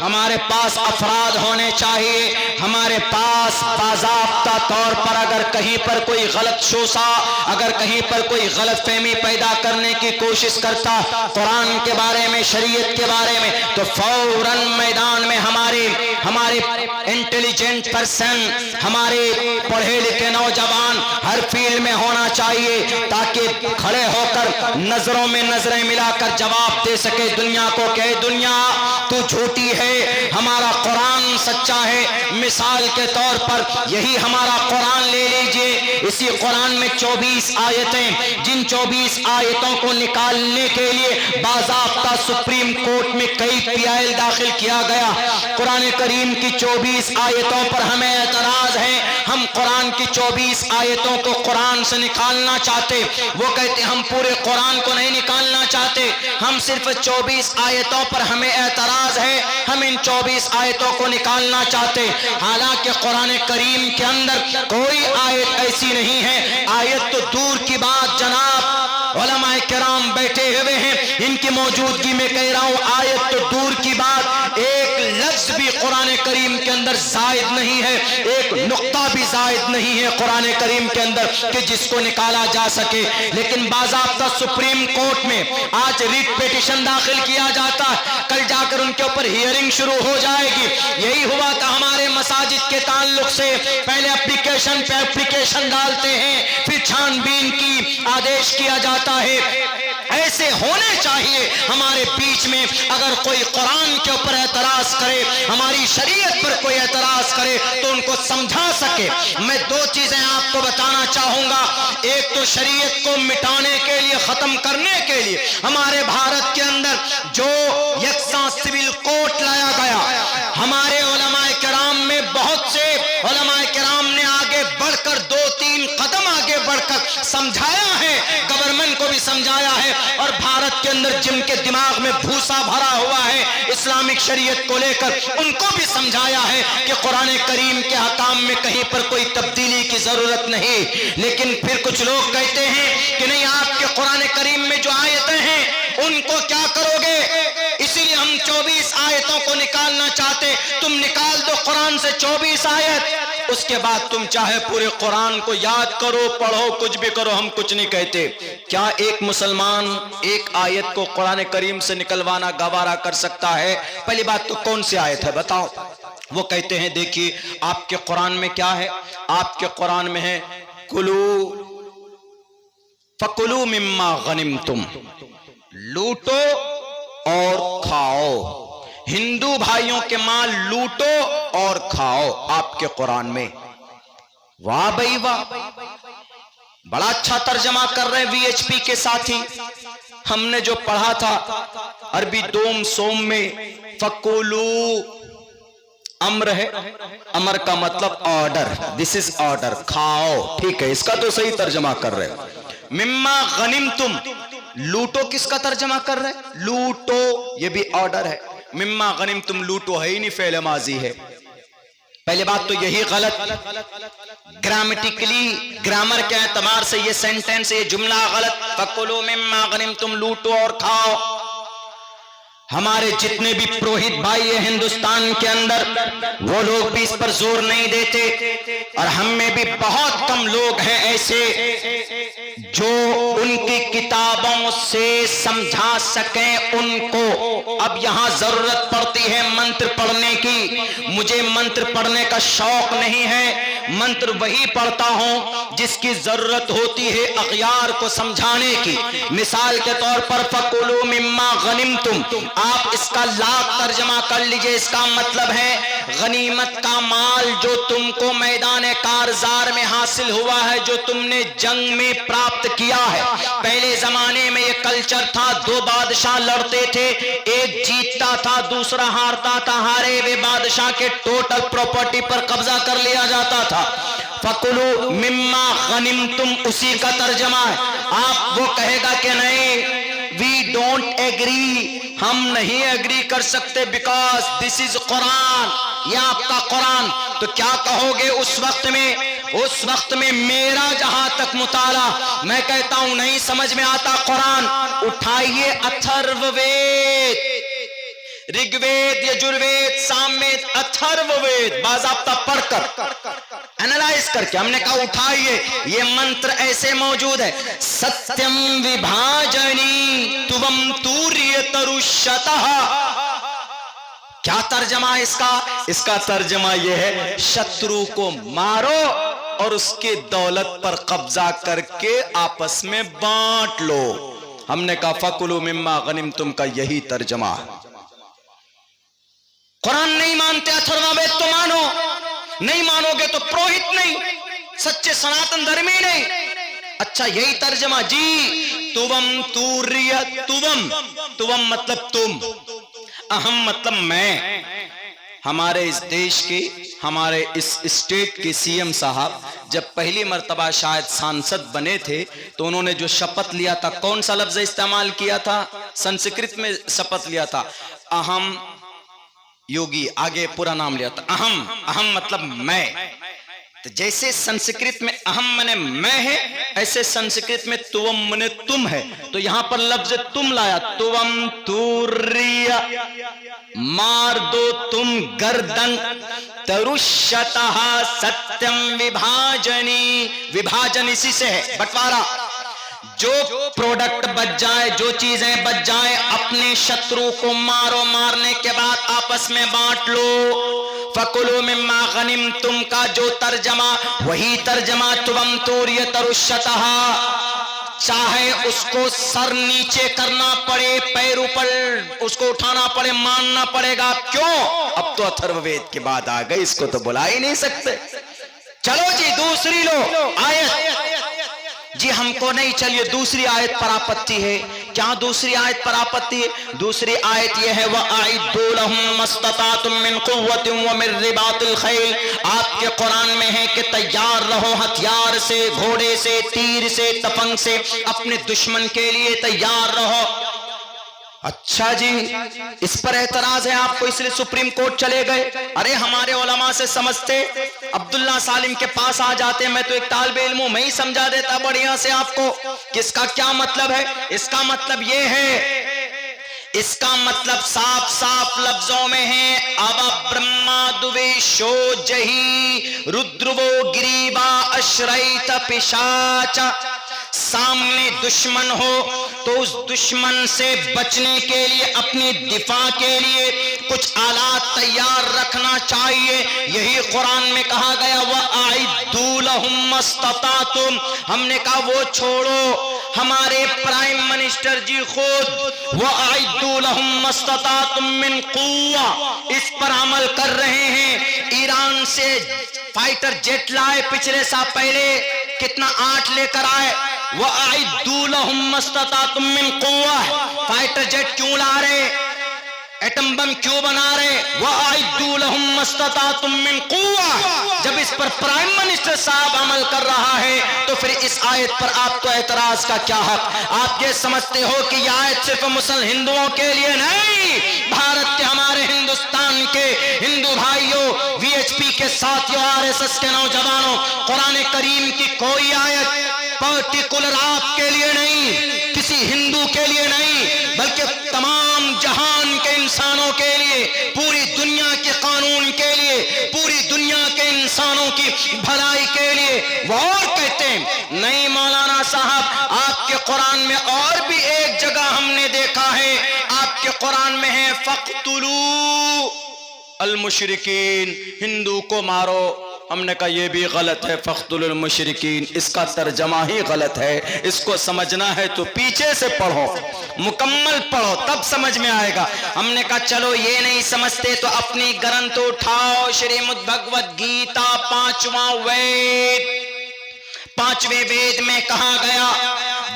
ہمارے پاس افراد ہونے چاہیے. ہمارے پاس باضابطہ طور پر اگر کہیں پر کوئی غلط شوشہ، اگر کہیں پر کوئی غلط فہمی پیدا کرنے کی کوشش کرتا قرآن کے بارے میں، شریعت کے بارے میں، تو فوراً میدان میں ہمارے انٹیلیجنٹ پرسن، ہمارے پڑھے لکھے نوجوان ہر فیلڈ میں ہونا چاہیے، تاکہ کھڑے ہو کر نظروں میں نظریں ملا کر جواب دے سکے دنیا کو کہ دنیا تو جھوٹی ہے، ہمارا قرآن سچا ہے. مثال کے طور پر یہی ہمارا قرآن لے لیجئے. اسی قرآن میں 24 آیتیں، جن 24 آیتوں کو نکالنے کے لیے باضابطہ سپریم کورٹ میں کئی پیائل داخل کیا گیا. قرآن کریم کی 24 آیتوں پر ہمیں اعتراض ہے. ہم قرآن کی 24 آیتوں کو قرآن سے نکالنا چاہتے. وہ کہتے ہم پورے قرآن کو نہیں نکالنا چاہتے، ہم صرف 24 آیتوں پر ہمیں اعتراض ہے، ہم ان 24 آیتوں کو نکالنا چاہتے. حالانکہ قرآن کریم کے اندر کوئی آیت ایسی نہیں ہے. آیت تو دور کی بات، جناب علماء کرام بیٹھے ہوئے ہیں، ان کی موجودگی میں کہہ رہا ہوں، آیت تو دور کی بات، ایک لفظ بھی قرآن کریم کے اندر زائد نہیں ہے، ایک نقطہ بھی زائد نہیں ہے قرآن کریم کے اندر کہ جس کو نکالا جا سکے. لیکن باضابطہ سپریم کورٹ میں آج ریٹ پیٹیشن داخل کیا جاتا ہے، کل جا کر ان کے اوپر ہیئرنگ شروع ہو جائے گی. یہی ہوا تھا ہمارے مساجد کے تعلق سے. پہلے اپلیکیشن پہ اپلیکیشن ڈالتے ہیں، پھر چھان بین کی آدیش کیا جاتا ہے. ایسے ہونے چاہیے ہمارے بیچ میں. اگر کوئی قرآن کے اوپر اعتراض کرے, ہماری شریعت پر کوئی اعتراض کرے تو ان کو سمجھا سکے. میں دو چیزیں آپ کو بتانا چاہوں گا. ایک تو شریعت کو مٹانے کے لیے, ختم کرنے کے لیے ہمارے بھارت کے اندر جو یکساں سول کوڈ لایا گیا, ہمارے علماء کرام میں بہت سے علماء کرام نے آگے بڑھ کر 2-3 قدم آگے بڑھ کر سمجھایا ہے, گورنمنٹ کو بھی سمجھایا ہے, اور بھارت کے اندر جن کے دماغ میں بھوسا بھرا ہوا ہے اسلامک شریعت کو لے کر, ان کو بھی سمجھایا ہے کہ قرآن کریم کے احکام میں کہیں پر کوئی تبدیلی کی ضرورت نہیں. لیکن پھر کچھ لوگ کہتے ہیں کہ نہیں, آپ کے قرآن کریم میں جو آیتیں ہیں ان کو کیا کرو گے, اسی لیے ہم 24 آیتوں کو نکالنا چاہتے. تم نکال دو قرآن سے 24 آیت, اس کے بعد تم چاہے پورے قرآن کو یاد کرو, پڑھو, کچھ بھی کرو, ہم کچھ نہیں کہتے. کیا ایک مسلمان ایک آیت کو قرآن کریم سے نکلوانا گوارا کر سکتا ہے؟ پہلی بات تو کون سی آیت ہے بتاؤ. وہ کہتے ہیں دیکھیے آپ کے قرآن میں کیا ہے, آپ کے قرآن میں ہے کلو فکلو مما غنمتم, لوٹو اور کھاؤ. ہندو بھائیوں کے مال لوٹو اور کھاؤ آپ کے قرآن میں. واہ بھائی واہ, بڑا اچھا ترجمہ کر رہے وی ایچ پی کے ساتھی. ہم نے جو پڑھا تھا عربی دوم سوم میں فکلو امر ہے, امر کا مطلب آرڈر, دس از آرڈر, کھاؤ. ٹھیک ہے, اس کا تو صحیح ترجمہ کر رہے. مما غنمتم, لوٹو کس کا ترجمہ کر رہے, لوٹو یہ بھی آرڈر ہے. مما غنمتم لوٹو ہے ہی نہیں, فعل ماضی ہے. پہلے بات تو یہی غلط, گرامیٹیکلی گرامر کے اعتبار سے یہ سینٹینس, یہ جملہ غلط. فکلوا مما غنمتم, لوٹو اور کھاؤ. ہمارے جتنے بھی پروہت بھائی ہیں ہندوستان کے اندر, وہ لوگ بھی اس پر زور نہیں دیتے, اور ہم میں بھی بہت کم لوگ ہیں ایسے جو ان کی کتابوں سے سمجھا سکیں ان کو. اب یہاں ضرورت پڑتی ہے منتر پڑھنے کی. مجھے منتر پڑھنے کا شوق نہیں ہے, منتر وہی پڑھتا ہوں جس کی ضرورت ہوتی ہے اغیار کو سمجھانے کی. مثال کے طور پر فَكُلُوا مِمَّا غَنِمْتُمْ, آپ اس کا لاکھ ترجمہ کر لیجئے. اس کا مطلب ہے غنیمت کا مال جو تم کو میدان کارزار میں حاصل ہوا ہے, جو تم نے جنگ میں پراپت کیا ہے. پہلے زمانے میں یہ کلچر تھا, 2 بادشاہ لڑتے تھے, ایک جیتتا تھا دوسرا ہارتا تھا, ہارے ہوئے بادشاہ کے ٹوٹل پراپرٹی پر قبضہ کر لیا جاتا تھا. فَكُلُوا مِمَّا غَنِمْتُمْ اسی کا ترجمہ ہے. آپ وہ کہے گا کہ نہیں, we don't agree, ہم نہیں ایگری کر سکتے, because this is قرآن, یہ آپ کا قرآن. تو کیا کہو گے اس وقت میں؟ اس وقت میں میرا جہاں تک مطالعہ, میں کہتا ہوں نہیں سمجھ میں آتا قرآن, اٹھائیے اتھرو وید, رگ وید, یجروید, سام وید, اتھرو وید باضابطہ پڑھ کر انالائز کر کے ہم نے کہا اٹھائیے, یہ منتر ایسے موجود ہے. ستیم وبھاجنی تم توریت رشتہ. کیا ترجمہ ہے اس کا؟ اس کا ترجمہ یہ ہے شترو کو مارو اور اس کے دولت پر قبضہ کر کے آپس میں بانٹ لو. ہم نے کہا فَكُلُوا مِمَّا غَنِمْتُمْ کا یہی ترجمہ ہے. قرآن نہیں مانتے, اتھروا وید تو مانو, نہیں مانو گے تو پروہت نہیں, سچے سناتن دھرمی نہیں. اچھا یہی ترجمہ جی, توم توریت, توم مطلب تم, اہم مطلب میں. ہمارے اس دیش کے, ہمارے اس اسٹیٹ کے سی ایم صاحب جب پہلی مرتبہ شاید سانسد بنے تھے تو انہوں نے جو شپت لیا تھا, کون سا لفظ استعمال کیا تھا؟ سنسکرت میں شپت لیا تھا, اہم یوگی, آگے پورا نام لیا تھا اہم. اہم مطلب میں. تو جیسے سنسکرت میں اہم منے میں ہے, ایسے سنسکرت میں توم منے تم ہے. تو یہاں پر لفظ تم لایا, توم توریا, مار دو تم گردن, ترشتہ ستیم وبھاجنی, وبھاجن اسی سے ہے بٹوارا. جو پروڈکٹ بچ جائے, جو چیزیں بچ جائیں, اپنے شترو کو مارو, مارنے کے بعد آپس میں بانٹ لو. فَكُلُوا مِمَّا غَنِمْتُمْ کا جو ترجمہ وہی ترجمہ توم توریت رشتہ. چاہے اس کو سر نیچے کرنا پڑے، پیر اوپر اس کو اٹھانا پڑے، ماننا پڑے گا. کیوں؟ اب تو اتھرو وید کے بعد آ گئے، اس کو تو بلا ہی نہیں سکتے. چلو جی دوسری لو آیت. جی ہم کو نہیں، چلیے دوسری آیت پر آپتی ہے. کیا دوسری آیت پر آپتی ہے؟ دوسری آیت یہ ہے وَأَعِدُّوا لَهُم مَّا اسْتَطَعْتُم مِّن قُوَّةٍ وَمِن رِّبَاطِ الْخَيْلِ. آپ کے قرآن میں ہے کہ تیار رہو ہتھیار سے، گھوڑے سے، تیر سے، تفنگ سے، اپنے دشمن کے لیے تیار رہو. اچھا جی اس پر اعتراض ہے آپ کو، اس لیے سپریم کورٹ چلے گئے. ارے ہمارے علماء سے سمجھتے، عبداللہ سالم کے پاس آ جاتے، میں تو ایک طالب علم ہوں، میں ہی سمجھا دیتا بڑھیا سے آپ کو کہ اس کا کیا مطلب ہے. اس کا مطلب یہ ہے، اس کا مطلب صاف صاف لفظوں میں ہے اب برہما دویشو جہی ردرو گریبا اشریت پشاچا. سامنے دشمن ہو تو اس دشمن سے بچنے کے لیے، اپنی دفاع کے لیے کچھ آلات تیار رکھنا چاہیے. یہی قرآن میں کہا گیا وَأَعِدُّوا لَهُم مَّا اسْتَطَعْتُم. ہم نے کہا وہ چھوڑو، ہمارے پرائم منسٹر جی خود وَأَعِدُّوا لَهُم مَّا اسْتَطَعْتُم مِّن قُوَّةٍ اس پر عمل کر رہے ہیں. ایران سے فائٹر جیٹ لائے پچھلے سال، پہلے کتنا 8 لے کر آئے. وَأَعِدُّوا لَهُم مَّا اسْتَطَعْتُم مِّن قُوَّةٍ. فائٹر جیٹ کیوں لا رہے؟ ایٹم بم کیوں بنا رہے؟ وَأَعِدُّوا لَهُم مَّا اسْتَطَعْتُم مِّن قُوَّةٍ. جب اس پر پرائم منسٹر صاحب عمل کر رہا ہے تو پھر اس آیت پر آپ کو اعتراض کا کیا حق؟ آپ یہ سمجھتے ہو کہ یہ آیت صرف مسلم ہندوؤں کے لیے نہیں، بھارت کے ہمارے ہندوستان کے ہندو بھائیوں، وی ایچ پی کے ساتھیوں، آر ایس ایس کے نوجوانوں، قرآن کریم کی کوئی آیت پرٹیکولر آپ کے لیے نہیں، کسی ہندو کے لیے نہیں، بلکہ تمام جہان کے انسانوں کے لیے، پوری دنیا کے قانون کے لیے، پوری دنیا کے انسانوں کی بھلائی کے لیے. وہ اور کہتے ہیں نہیں مولانا صاحب، آپ کے قرآن میں اور بھی ایک جگہ ہم نے دیکھا ہے، آپ کے قرآن میں ہے فَاقْتُلُوا المشرکین، ہندو کو مارو. ہم نے کہا یہ بھی غلط ہے، فَاقْتُلُوا المشرکین اس کا ترجمہ ہی غلط ہے. اس کو سمجھنا ہے تو پیچھے سے پڑھو، مکمل پڑھو تب سمجھ میں آئے گا. ہم نے کہا چلو یہ نہیں سمجھتے تو اپنی گرنتھ اٹھاؤ، شریمد بھگوت گیتا 5واں وید، 5ویں وید میں کہا گیا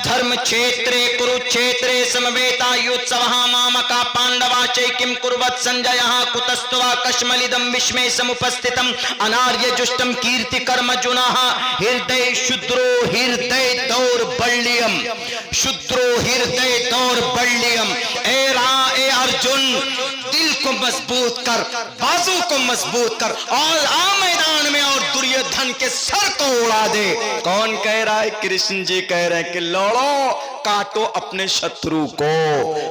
دھرم چھیترے کروچھیترے سمویتا یوتسوہا مامکا پانڈوا چیکم کروت سنجیہا کتستوا کشملیدم وشمے سمپستتم اناریہ جشتم کیرتی کرم جناہا ہردے شدرو ہردے دور بڑلیم، شدرو ہردے دور بڑلیم. اے ارجن دل کو مضبوط کر، بازو کو مضبوط کر، اور آ میدان میں اور دریودھن کے سر کو اڑا دے. کون کہہ رہا ہے؟ کرشن جی کہہ رہے ہیں کہ لوڑو، کاٹو اپنے شترو کو.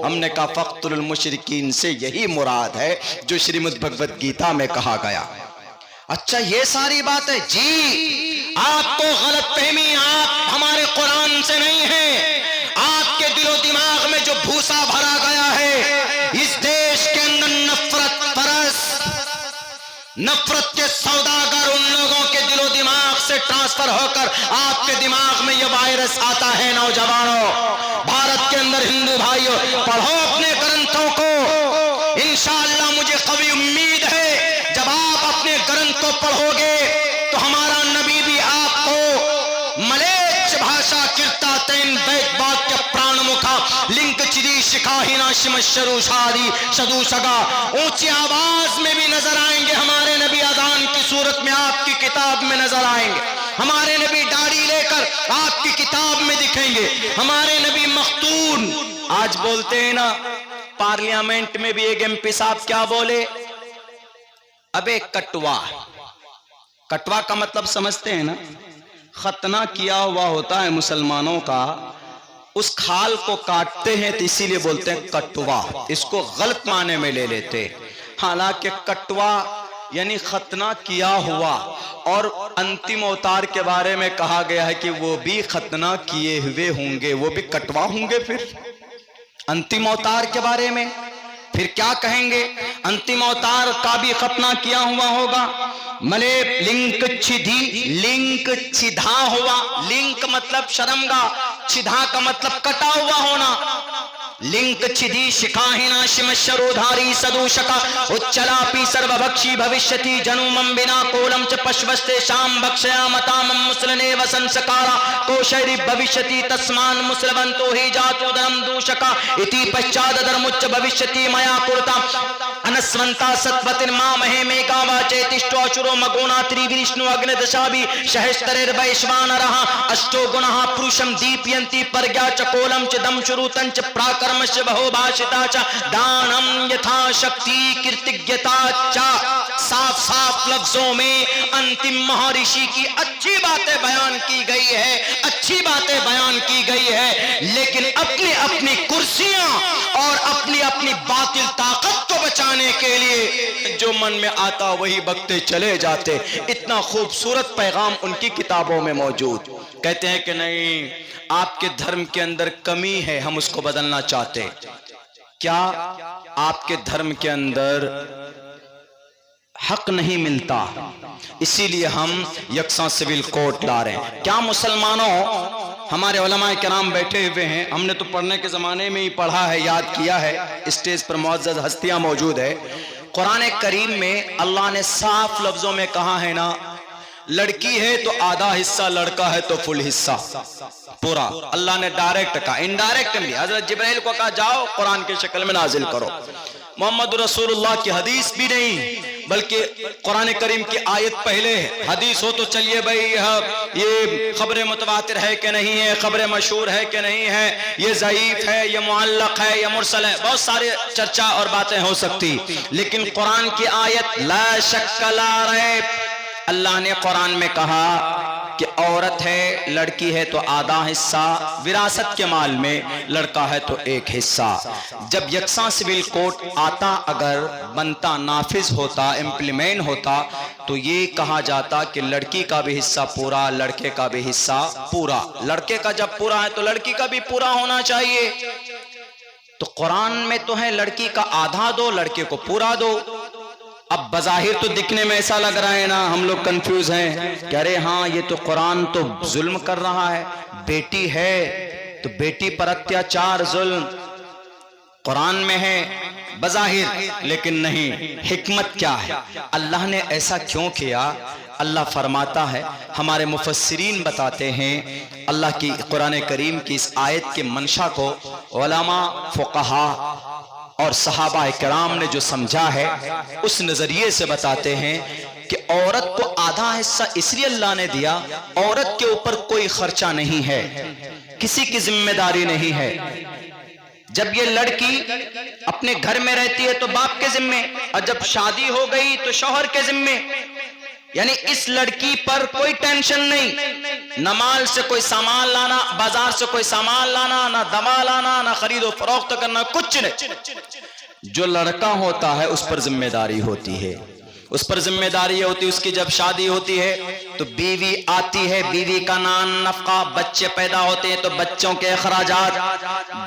ہم نے کہا فَاقْتُلُوا الْمُشْرِكِينَ سے یہی مراد ہے جو شریمد بھگوت گیتا میں کہا گیا. اچھا یہ ساری بات ہے جی، آپ کو غلط فہمی آپ ہمارے قرآن سے نہیں ہے. آپ کے دل و دماغ میں جو بھوسا بھرا گیا ہے، اس دیش کے اندر نفرت پرست، نفرت کے سوداگر ان لوگوں کے دل و دماغ سے ٹرانسفر ہو کر آپ کے دماغ میں یہ وائرس آتا ہے. نوجوانوں، بھارت کے اندر ہندو بھائیوں، پڑھو اپنے گرنتھوں کو. انشاءاللہ مجھے قوی امید ہے جب آپ اپنے گرنتھ کو پڑھو گے تو ہمارا نبی بھی آپ کو ملیچ بھاشا کرتا تین بیت باگ کے پران مکھا لنک چری شکاہینا شمشرو شادی شدو سگا اونچی آواز میں بھی نظر آئیں گے. ہمارے نبی اذان کی صورت میں آپ کی کتاب میں نظر آئیں گے. ہمارے نبی داڑھی لے کر آپ کی کتاب میں دکھیں گے. ہمارے نبی مختون. آج بولتے ہیں نا پارلیمنٹ میں بھی ایک ایم پی صاحب کیا بولے؟ ابے کٹوا. کٹوا کا مطلب سمجھتے ہیں نا؟ ختنہ کیا ہوا ہوتا ہے مسلمانوں کا، اس کھال کو کاٹتے ہیں تو اسی لیے بولتے ہیں کٹوا. اس کو غلط معنی میں لے لیتے، حالانکہ کٹوا یعنی ختنہ کیا ہوا. اور انتم اوتار کے بارے میں کہا گیا ہے کہ وہ بھی ختنہ کیے ہوئے ہوں گے، وہ بھی کٹوا ہوں گے. پھر انتم اوتار کے بارے میں پھر کیا کہیں گے؟ انتم اوتار کا بھی ختنہ کیا ہوا ہوگا. ملے لنک چھدی، لنک چھدھا ہوا، لنک مطلب شرمگاہ، چھدھا کا مطلب کٹا ہوا ہونا. لنک چھدی شکاہنا شمشرودھاری سدوشکا اچلاپی سرو بھکشی بھوشیتی جنومم بنا کولم چ پشوستے شام بھکشیا متامم مسلنے وسنسکارا کوشیری بھوشیتی تسمان مسلونتو ہی جاتو درم دوشکا اتی پشچاد درمچ بھوشیتی میا کرتا انسونتا ستوتن مامہے میگاوا چیتشٹو اشرو مگونا تری ویشنو اگن دشابی شہشتریر ویشوان رہا اشٹو گناہ پروشم دیپینتی پرگیا چکولم چ دم شروتن چ پراکرمش بہو بھاشتا چا دانم یتھا شکتی کرتگیتا چا. صاف صاف لفظوں میں انتم مہارشی کی اچھی باتیں بیان کی گئی ہے، اچھی باتیں بیان کی گئی ہے، لیکن اپنی اپنی کرسیاں اور اپنی اپنی باطل طاقت کو بچانے کے لیے جو من میں آتا وہی بکتے چلے جاتے. اتنا خوبصورت پیغام ان کی کتابوں میں موجود. کہتے ہیں کہ نہیں، آپ کے دھرم کے اندر کمی ہے، ہم اس کو بدلنا چاہتے. کیا آپ کے دھرم کے اندر حق نہیں ملتا؟ اسی لیے ہم یکساں سول کوڈ لا رہے ہیں. کیا مسلمانوں، ہمارے علماء کرام بیٹھے ہوئے ہیں، ہم نے تو پڑھنے کے زمانے میں ہی پڑھا ہے، یاد کیا ہے، اسٹیج پر معزز ہستیاں موجود ہے. قرآن کریم میں اللہ نے صاف لفظوں میں کہا ہے نا، لڑکی ہے تو آدھا حصہ، لڑکا ہے تو فل حصہ پورا. اللہ نے ڈائریکٹ کہا، انڈائریکٹ بھی حضرت جبرائیل کو کہا جاؤ قرآن کی شکل میں نازل کرو. محمد رسول اللہ کی حدیث بھی نہیں بلکہ قرآن کریم کی آیت پہلے ہے. حدیث ہو تو چلیے بھائی یہ خبر متواتر ہے کہ نہیں ہے، خبر مشہور ہے کہ نہیں ہے، یہ ضعیف ہے، یہ معلق ہے، یہ مرسل ہے، بہت سارے چرچا اور باتیں ہو سکتی. لیکن قرآن کی آیت لا شک لا ریب، اللہ نے قرآن میں کہا کہ عورت ہے، لڑکی ہے تو آدھا حصہ وراثت کے مال میں، لڑکا ہے تو ایک حصہ. جب یکساں سول کوڈ آتا، اگر بنتا، نافذ ہوتا، امپلیمنٹ ہوتا، تو یہ کہا جاتا کہ لڑکی کا بھی حصہ پورا، لڑکے کا بھی حصہ پورا. لڑکے کا جب پورا ہے تو لڑکی کا بھی پورا ہونا چاہیے. تو قرآن میں تو ہے لڑکی کا آدھا دو، لڑکے کو پورا دو. اب بظاہر تو دکھنے میں ایسا لگ رہا ہے نا، ہم لوگ کنفیوز ہیں کہ ارے ہاں یہ تو قرآن تو ظلم کر رہا ہے، بیٹی ہے تو بیٹی پر اتیاچار ظلم قرآن میں ہے بظاہر، لیکن نہیں. حکمت کیا ہے؟ اللہ نے ایسا کیوں کیا؟ اللہ فرماتا ہے، ہمارے مفسرین بتاتے ہیں، اللہ کی قرآن کریم کی اس آیت کے منشا کو علماء، فقہا اور صحابہ کرام نے جو سمجھا ہے اس نظریے سے بتاتے ہیں کہ عورت کو آدھا حصہ اس لیے اللہ نے دیا، عورت کے اوپر کوئی خرچہ نہیں ہے، کسی کی ذمہ داری نہیں ہے. جب یہ لڑکی اپنے گھر میں رہتی ہے تو باپ کے ذمے، اور جب شادی ہو گئی تو شوہر کے ذمے. یعنی اس لڑکی پر کوئی ٹینشن نہیں، نہ مال سے کوئی سامان لانا، بازار سے کوئی سامان لانا، نہ دوا لانا، نہ خرید و فروخت کرنا، کچھ نہیں. جو لڑکا ہوتا ہے اس پر ذمہ داری ہوتی ہے، اس پر ذمہ داری ہوتی ہے. اس کی جب شادی ہوتی ہے تو بیوی آتی ہے، بیوی کا نان نفقہ، بچے پیدا ہوتے ہیں تو بچوں کے اخراجات،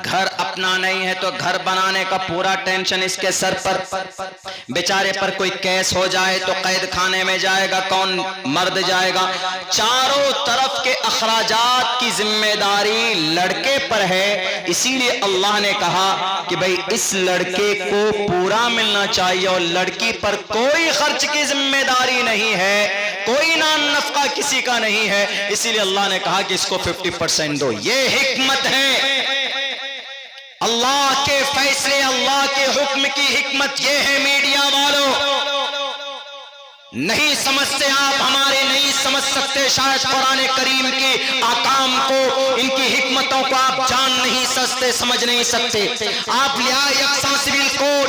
گھر اپنا نہیں ہے تو گھر بنانے کا پورا ٹینشن اس کے سر پر. بیچارے پر کوئی کیس ہو جائے تو قید خانے میں جائے گا کون؟ مرد جائے گا. چاروں طرف کے اخراجات کی ذمہ داری لڑکے پر ہے. اسی لیے اللہ نے کہا کہ بھئی اس لڑکے کو پورا ملنا چاہیے اور لڑکی پر کوئی خرچ کی ذمہ داری نہیں ہے، کوئی نان نفقہ کسی کا نہیں ہے. اسی لیے اللہ نے کہا کہ اس کو 50% دو. یہ حکمت ہے، اللہ کے فیصلے، اللہ کے حکم کی حکمت یہ ہے. میڈیا والوں نہیں سمجھتے آپ، ہمارے نہیں سمجھ سکتے شاید قرآن کریم کے احکام کو، ان کی حکمتوں کو آپ جان نہیں سکتے، سمجھ نہیں سکتے. آپ لیا یکساں سول کوڈ،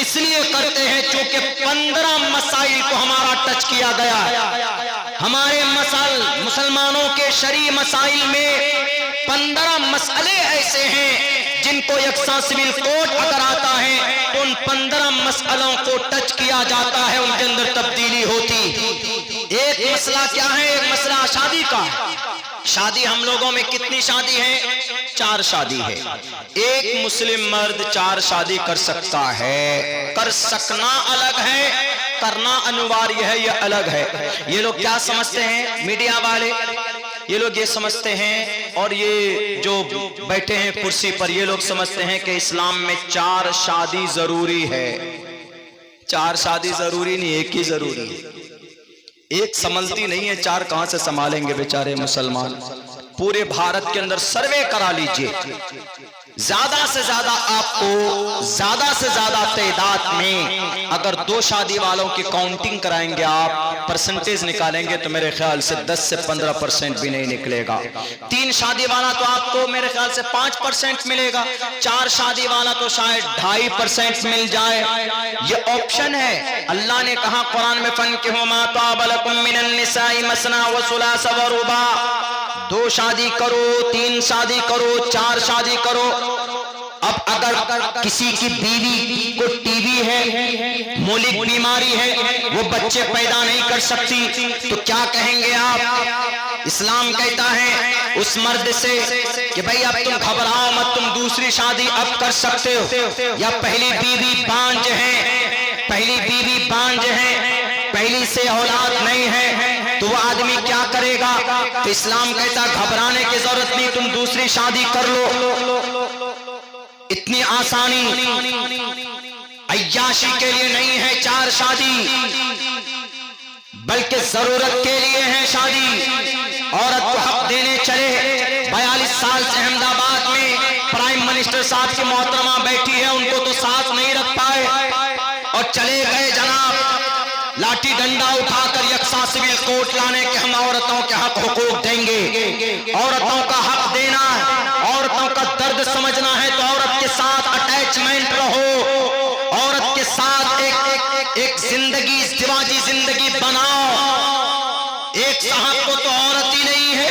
اس لیے کرتے ہیں چونکہ 15 مسائل کو ہمارا ٹچ کیا گیا ہے. ہمارے مسلمانوں کے شرعی مسائل میں 15 مسئلے ایسے ہیں جن کو یکساں سول کوڈ اگر آتا ہے تو ان 15 مسئلوں کو ٹچ کیا جاتا ہے، ان کے اندر تبدیلی ہوتی. ایک مسئلہ کیا ہے؟ ایک مسئلہ شادی کا. شادی ہم لوگوں میں کتنی شادی ہے؟ 4 شادی ہے. ایک مسلم مرد 4 شادی کر سکتا ہے. کر سکنا الگ ہے، کرنا انواریہ ہے، یہ الگ ہے. یہ لوگ کیا سمجھتے ہیں میڈیا والے؟ یہ لوگ یہ سمجھتے ہیں، اور یہ جو بیٹھے ہیں کرسی پر، یہ لوگ سمجھتے ہیں کہ اسلام میں 4 شادی ضروری ہے. 4 شادی ضروری نہیں، ایک ہی ضروری ہے. ایک سنبھلتی نہیں ہے، 4 کہاں سے سنبھالیں گے بیچارے مسلمان؟ پورے بھارت کے اندر سروے کرا لیجئے، زیادہ سے زیادہ آپ کو زیادہ سے زیادہ تعداد میں اگر 2 شادی والوں کی کاؤنٹنگ کرائیں گے، آپ پرسنٹیج نکالیں گے تو میرے خیال سے 10 سے 15% بھی نہیں نکلے گا. 3 شادی والا تو آپ کو میرے خیال سے 5% ملے گا. 4 شادی والا تو شاید 2.5% مل جائے. یہ آپشن ہے. اللہ نے کہا قرآن میں فَانكِحُوا مَا طَابَ لَكُم مِّنَ النِّسَاءِ مَثْنَىٰ وَثُلَاثَ وَرُبَاعَ. 2 شادی کرو، 3 شادی کرو، 4 شادی کرو. اب اگر کسی کی بیوی کو ٹی بی ہے، مولک بیماری ہے، وہ بچے پیدا نہیں کر سکتی، تو کیا کہیں گے آپ؟ اسلام کہتا ہے اس مرد سے کہ بھئی اب تم گھبراؤ مت، تم دوسری شادی اب کر سکتے ہو. یا پہلی بیوی بانجھ ہے، پہلی بیوی بانجھ ہے، پہلی سے اولاد نہیں ہے، تو وہ آدمی کیا کرے گا؟ تو اسلام کہتا گھبرانے کی ضرورت نہیں، تم دوسری شادی کر لو. اتنی آسانی عیاشی کے لیے نہیں ہے 4 شادی، بلکہ ضرورت کے لیے ہے شادی. عورت کو حق دینے چلے. 42 سال سے احمد آباد میں پرائم منسٹر صاحب کی محترمہ بیٹھی ہے، ان کو تو ساتھ نہیں رکھ پائے اور چلے گئے جناب لاٹھی ڈنڈا اٹھا کر یکساں سول کوٹ لانے کے ہم عورتوں کے حق حقوق دیں گے. عورتوں کا حق دینا ہے، عورتوں کا درد سمجھنا ہے تو عورت کے ساتھ اٹیچمنٹ رہو، عورت کے ساتھ ایک زندگی، ازدواجی زندگی بناؤ. ایک صاحب کو تو عورت ہی نہیں ہے،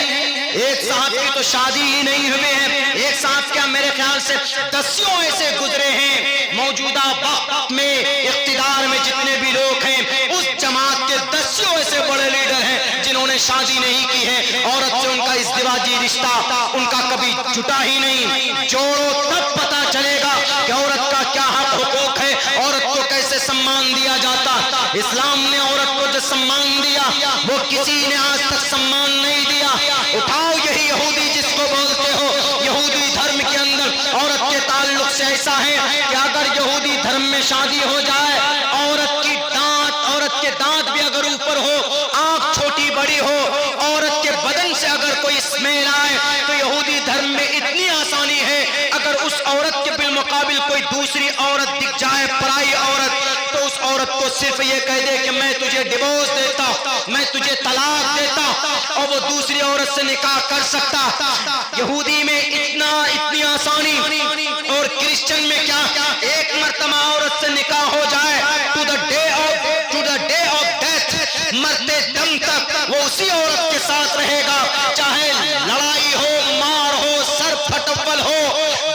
ایک صاحب کی تو شادی ہی نہیں ہوئے ہیں. ایک صاحب کیا میرے خیال سے 10 ایسے گزرے ہیں موجودہ وقت میں اقتدار میں جتنے بھی لوگ ہیں، اس جماعت کے 10 ایسے بڑے لیڈر ہیں جنہوں نے شادی نہیں کی ہے. عورت سے ان کا ازدواجی رشتہ ان کا کبھی جھٹا ہی نہیں. جوڑو تب پتا چلے گا کہ عورت کا کیا حق حقوق ہے، عورت کو کیسے سمان دیا جاتا. اسلام نے عورت کو جو سمان دیا وہ کسی نے آج تک سمان نہیں دیا. اٹھاؤ یہی یہودی جس کو بولتے ہو، یہودی دھرم کے اندر عورت کے تعلق سے ایسا ہے کہ اگر یہودی دھرم میں شادی ہو جائے، عورت کے دانت بھی اگر اوپر ہو، آنکھ چھوٹی بڑی ہو، عورت کے بدن سے اگر کوئی اسمیل آئے تو یہودی دھرم میں اتنی آسانی ہے، اگر اس عورت کے بالمقابل کوئی دوسری عورت دکھ جائے، پرائی عورت، تو اس عورت کو صرف یہ کہہ دے کہ میں تجھے ڈیورس دیتا، میں تجھے طلاق دیتا، اور وہ دوسری عورت سے نکاح کر سکتا. یہودی میں اتنی آسانی. اور کرسچن میں کیا؟ ایک مرتبہ عورت سے نکاح ہو جائے to the day of death, مرتے دم تک وہ اسی عورت کے ساتھ رہے گا، چاہے لڑائی ہو، مار ہو، سر پھٹول ہو،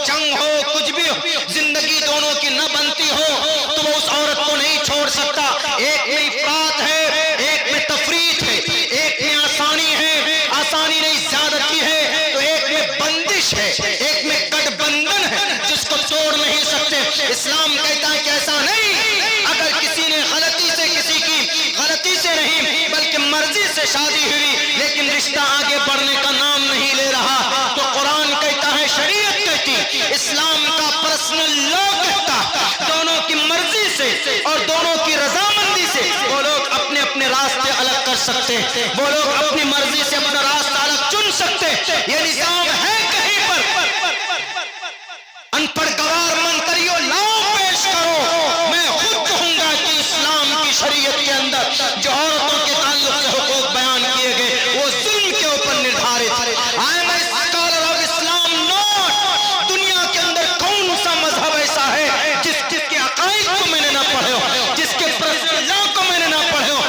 جنگ ہو، کچھ بھی ہو، زندگی دونوں کی نہ بنتی ہو تو وہ اس عورت کو نہیں چھوڑ سکتا. ایک میں افراط ہے، ایک میں تفریط ہے، ایک میں آسانی ہے، آسانی نہیں زیادتی ہے، تو ایک میں بندش ہے، ایک میں گٹھ بندھن ہے جس کو توڑ نہیں سکتے. اسلام کہتا ہے کہ ایسا نہیں. اگر کسی نے غلطی سے نہیں بلکہ مرضی سے شادی ہوئی لیکن رشتہ آگے بڑھنے کا نام نہیں لے رہا، تو قرآن کہتا ہے، شریعت کہتی، اسلام کا پرسنل لا کہتا، دونوں کی مرضی سے اور دونوں کی رضامندی سے وہ لوگ اپنے اپنے راستے الگ کر سکتے ہیں، وہ لوگ اپنی مرضی سے اپنا راستہ الگ چن سکتے ہیں. یہ نظام ہے کہیں پر. ان پڑھ گوار منتریوں لاؤ پیش کرو. میں خود کہوں گا کہ اسلام کی شریعت کے اندر جو عورتوں کے تعلق سے حقوق بیان کیے گئے وہ ظلم کے اوپر نردھارت. I am a scholar of Islam not. دنیا کے اندر کون سا مذہب ایسا ہے جس کے عقائد کو میں نے نہ پڑھے ہو، جس کے لا کو میں نے نہ پڑھے ہو.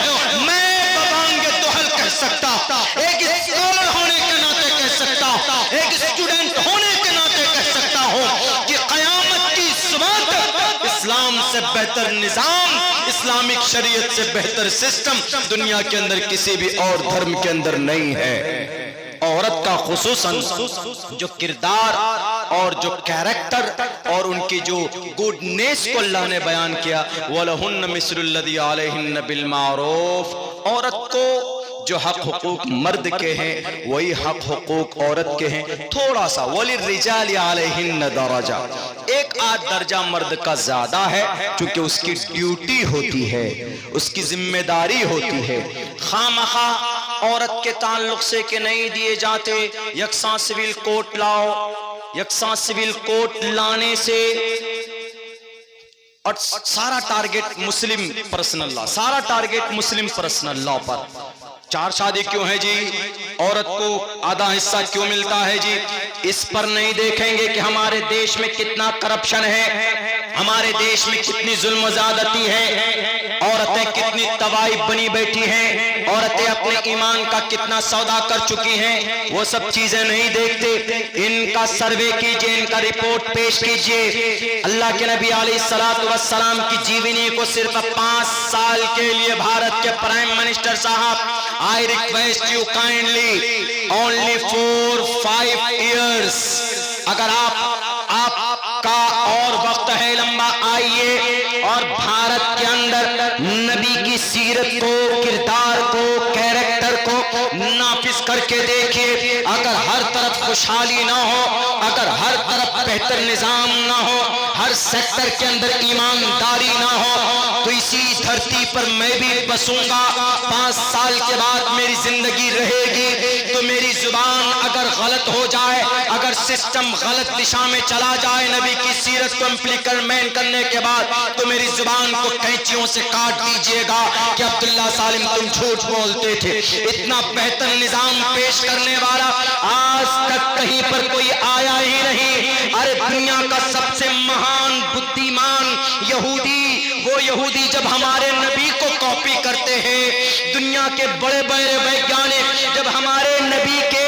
میں ببانگ دہل کہہ سکتا، ایک اسکالر ہونے کے ناطے کہہ سکتا، ایک اسٹوڈنٹ ہونے کے ناطے کہہ سکتا ہوں کہ قیامت کی صبح تک اسلام سے بہتر نظام، اسلامک شریعت سے بہتر سسٹم دنیا کے اندر کسی بھی اور دھرم کے اندر نہیں ہے. عورت کا خصوصاً جو کردار اور جو کیریکٹر اور ان کی جو گڈنیس کو اللہ نے بیان کیا، وَلَهُنَّ مِثْلُ الَّذِي عَلَيْهِنَّ بِالْمَعْرُوفِ، عورت کو جو حق حقوق مرد کے ہیں وہی حق حقوق عورت کے ہیں، تھوڑا سا وَلِلرِّجَالِ عَلَيْهِنَّ دَرَجَةٌ، ایک آدھ درجہ مرد کا زیادہ ہے، چونکہ اس کی ڈیوٹی ہوتی ہے، اس کی ذمہ داری ہوتی ہے۔ خواہ عورت کے تعلق سے کہ نہیں دیے جاتے، یکساں سول کوڈ لاؤ، یکساں سول کوڈ لانے سے اور سارا ٹارگٹ مسلم پرسنل لا، سارا ٹارگٹ مسلم پرسنل لا پر، چار شادی کیوں ہے جی، عورت کو آدھا حصہ کیوں ملتا ہے جی، اس پر نہیں دیکھیں گے کہ ہمارے دیش میں کتنا کرپشن ہے، ہمارے دیش میں کتنی ظلم و زیادتی ہے، عورتیں کتنی تباہی بنی بیٹھی ہیں، عورتیں اپنے ایمان کا کتنا سودا کر چکی ہیں، وہ سب چیزیں نہیں دیکھتے۔ ان کا سروے کیجئے، ان کا رپورٹ پیش کیجئے۔ اللہ کے نبی علیہ السلام کی جیونی کو صرف 5 سال کے لیے بھارت کے پرائم منسٹر صاحب، I request you kindly only 4-5 years، اگر آپ کا اور وقت ہے لمبا، آئیے اور بھارت کے اندر نبی کی سیرت کو، کردار کو، کیریکٹر کو نافذ کر کے دیکھیے۔ اگر ہر طرف خوشحالی نہ ہو، اگر ہر طرف بہتر نظام نہ ہو، ہر سیکٹر کے اندر ایمانداری نہ ہو، تو اسی دھرتی پر میں بھی بسوں گا۔ 5 سال کے بعد میری زندگی رہے گی تو میری زبان اگر غلط ہو جائے، اگر سسٹم غلط دشا میں چلا جائے نبی کی سیرت کو امپلیمنٹ کرنے کے بعد، تو میری زبان کو کینچیوں سے کاٹ دیجئے گا کہ عبداللہ سالم تم جھوٹ بولتے تھے۔ اتنا بہتر نظام پیش کرنے والا آج تک کہیں پر کوئی آیا ہی نہیں۔ ارے دنیا کا سب سے مہان بدھیمان یہودی، وہ یہودی جب ہمارے نبی کو کاپی کرتے ہیں، دنیا کے بڑے بڑے ویگیانک جب ہمارے نبی کے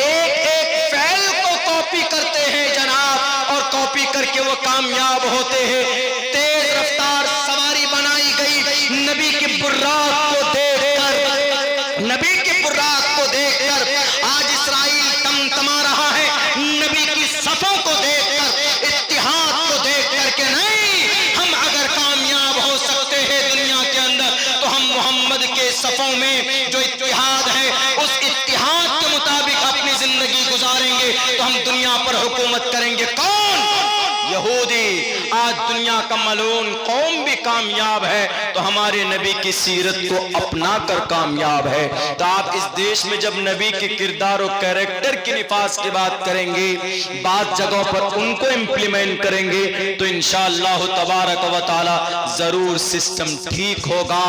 ایک ایک فعل کو کاپی کرتے ہیں جناب، اور کاپی کر کے وہ کامیاب ہوتے ہیں۔ تیز رفتار سواری بنائی گئی نبی کی براق کو دیکھ کر، نبی کی براق کو دیکھ کر آج اسرائیل تمتما رہا ہے، نبی کی صفوں کو دیکھ کر، اتحاد کو دیکھ کر کہ نہیں، ہم اگر کامیاب ہو سکتے ہیں دنیا کے اندر تو ہم محمد کے صفوں میں جو اتحاد ہے اس اتحاد کے مطابق اپنی زندگی گزاریں گے تو ہم دنیا پر حکومت کریں گے۔ کون؟ یہودی۔ آج دنیا کا ملعون قوم بھی کامیاب ہے تو ہمارے نبی کی سیرت کو اپنا کر کامیاب ہے۔ تو آپ اس دیش میں جب نبی کے کردار و کیریکٹر کی نفاذ کی بات کریں گے، بعض جگہوں پر ان کو امپلیمنٹ کریں گے تو انشاءاللہ تبارک و تعالی ضرور سسٹم ٹھیک ہوگا،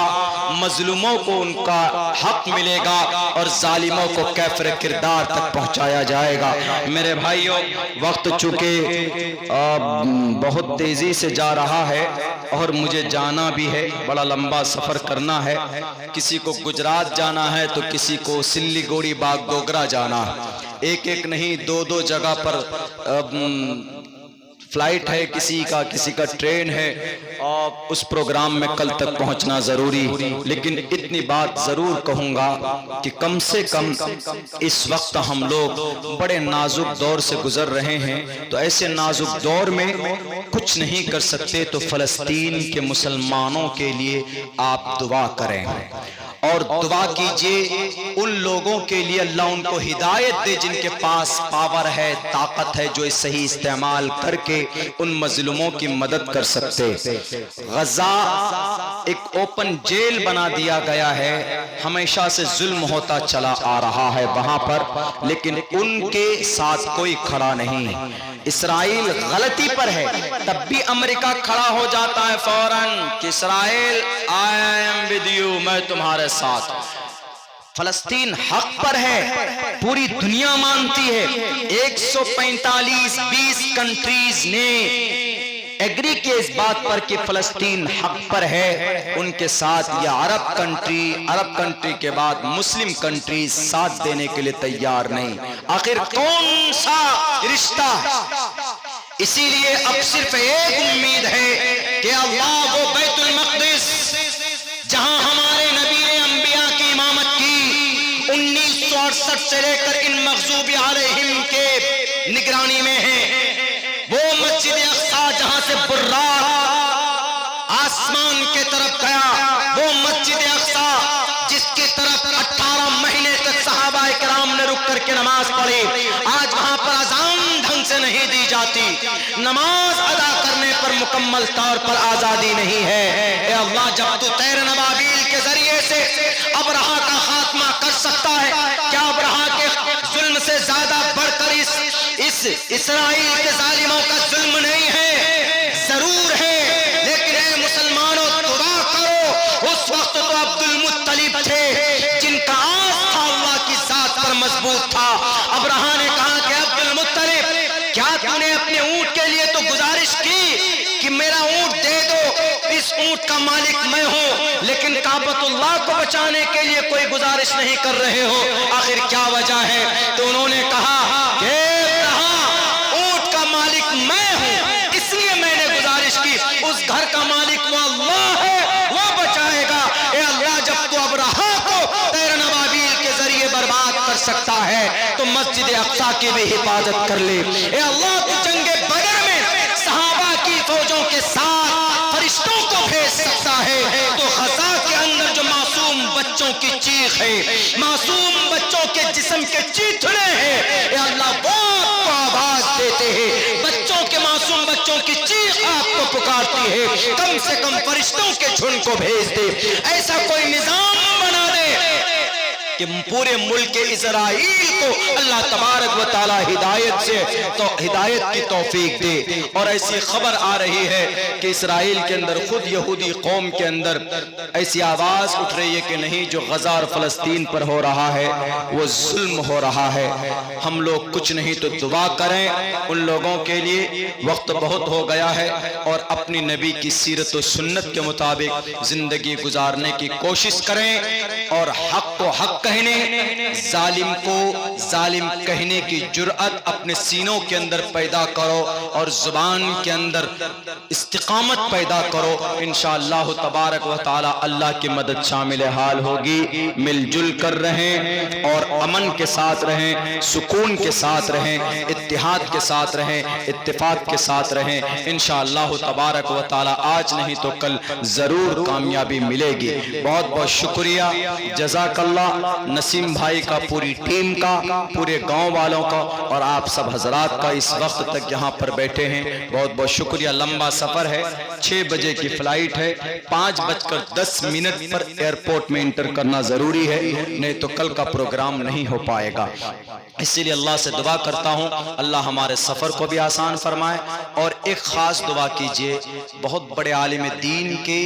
مظلوموں کو ان کا حق ملے گا اور ظالموں کو کیفر کردار تک پہنچایا جائے گا۔ میرے بھائیوں، وقت چونکہ بہت تیزی سے جا رہا ہے اور مجھے جانا بھی ہے، بڑا لمبا سفر کرنا ہے، کسی کو گجرات جانا ہے تو کسی کو سلی گوڑی باغ ڈوگرا جانا ہے، ایک ایک نہیں 2 جگہ پر فلائٹ ہے، کسی کا ٹرین ہے، اور اس پروگرام میں کل تک پہنچنا ضروری۔ لیکن اتنی بات ضرور کہوں گا کہ کم سے کم اس وقت ہم لوگ بڑے نازک دور سے گزر رہے ہیں، تو ایسے نازک دور میں کچھ نہیں کر سکتے تو فلسطین کے مسلمانوں کے لیے آپ دعا کریں، اور دعا کیجئے ان لوگوں کے لیے اللہ ان کو ہدایت دے جن کے پاس پاور ہے، طاقت ہے، جو اس صحیح استعمال کر کے ان مظلوموں کی مدد کر سکتے۔ غزہ ایک اوپن جیل بنا دیا گیا ہے، ہمیشہ سے ظلم ہوتا چلا آ رہا ہے وہاں پر، لیکن ان کے ساتھ کوئی کھڑا نہیں۔ اسرائیل غلطی پر ہے تب بھی امریکہ کھڑا ہو جاتا ہے فوراً کہ اسرائیل I am with you، میں تمہارے ساتھ۔ فلسطین حق پر ہے، پوری دنیا مانتی ہے، 145 کنٹریز نے ایگری کیا اس بات پر کہ فلسطین حق پر ہے، ان کے ساتھ یہ عرب کنٹری کے بعد مسلم کنٹریز ساتھ دینے کے لیے تیار نہیں۔ آخر کون سا رشتہ؟ اسی لیے اب صرف ایک امید ہے کہ اللہ وہ بیت المقدس جہاں ہمارے نبی نے انبیاء کی امامت کی 1968 64 سے لے کر ان مغضوب علیہم کے نگرانی میں ہے، وہ مسجد اقصی جہاں سے براق آسمان کے طرف گیا، وہ مسجد اقصی جس کی طرف 18 مہینے تک صحابہ کرام نے رک کر کے نماز پڑھی، آج وہاں پر اذان ڈھنگ سے نہیں دی جاتی، نماز ادا کرنے پر مکمل طور پر آزادی نہیں ہے۔ اے اللہ، جب تو طیر نبابیل کے ذریعے سے ابرہا کا خاتمہ کر سکتا ہے، کیا ابرہا کے ظلم سے زیادہ بڑھ کر اس اسرائیل کے ظالموں کا ظلم نہیں ہے؟ ضرور ہے، لیکن اے مسلمانوں دعا کرو، اس وقت تو عبد المطلب تھے جن کا آس تھا اللہ کی ذات پر مضبوط تھا۔ ابرہا نے کہا کہ عبد المطلب، کیا تو نے اپنے اونٹ کے لیے تو گزارش کی کہ میرا اونٹ دے دو، اس اونٹ کا مالک میں ہوں، لیکن کعبۃ اللہ کو بچانے کے لیے کوئی گزارش نہیں کر رہے ہو، آخر کیا وجہ ہے؟ تو انہوں نے کہا کہ اونٹ کا مالک میں ہوں، اس لیے میں نے گزارش کی، اس گھر کا مالک وہ اللہ ہے، وہ بچائے گا۔ اے اللہ، جب تو ابرہا کو طیر نبابیل کے ذریعے برباد کر سکتا ہے تو مسجد اقصی کی بھی حفاظت کر لے۔ اے اللہ، تو جنگ بدر میں صحابہ کی فوجوں کے ساتھ فرشتوں کو بھیج سکتا ہے، تو غزہ کے اندر جو معصوم بچوں کی چیخ ہے، معصوم بچوں کے جسم کے چیتھڑے ہیں، اے اللہ وہ آپ کو آواز دیتے ہیں، بچوں کے معصوم بچوں کی چیخ آپ کو پکارتی ہے، کم سے کم فرشتوں کے جھنڈ کو بھیج دے، ایسا کوئی نظام بنا دے کہ پورے ملک اسرائیل کو اللہ تبارک و تعالی ہدایت کی توفیق دے۔ اور ایسی خبر آ رہی ہے کہ اسرائیل کے اندر خود یہودی قوم کے اندر ایسی آواز اٹھ رہی ہے کہ نہیں، جو غزہ اور فلسطین پر ہو رہا ہے وہ ظلم ہو رہا ہے، ہم لوگ کچھ نہیں تو دعا کریں ان لوگوں کے لیے، وقت بہت ہو گیا ہے، اور اپنی نبی کی سیرت و سنت کے مطابق زندگی گزارنے کی کوشش کریں، اور حق کو حق کہنے، ظالم کو ظالم کہنے کی جرأت اپنے سینوں کے اندر پیدا کرو، اور زبان کے اندر استقامت پیدا کرو، انشاءاللہ تبارک و تعالی اللہ کی مدد شامل حال ہوگی۔ مل جل کر رہیں اور امن کے ساتھ رہیں، سکون کے ساتھ رہیں، اتحاد کے ساتھ رہیں، اتفاق کے ساتھ رہیں، انشاءاللہ تبارک و تعالی آج نہیں تو کل ضرور کامیابی ملے گی۔ بہت بہت شکریہ، جزاک اللہ نسیم بھائی کا، پوری ٹیم کا، پورے گاؤں والوں کا، اور آپ سب حضرات کا اس وقت تک یہاں پر بیٹھے ہیں، بہت بہت شکریہ۔ لمبا سفر ہے، 6 بجے کی فلائٹ ہے، 5:10 پر ایئرپورٹ میں انٹر کرنا ضروری ہے، نہیں تو کل کا پروگرام نہیں ہو پائے گا۔ اسی لیے اللہ سے دعا کرتا ہوں اللہ ہمارے سفر کو بھی آسان فرمائے، اور ایک خاص دعا کیجئے، بہت بڑے عالم دین کے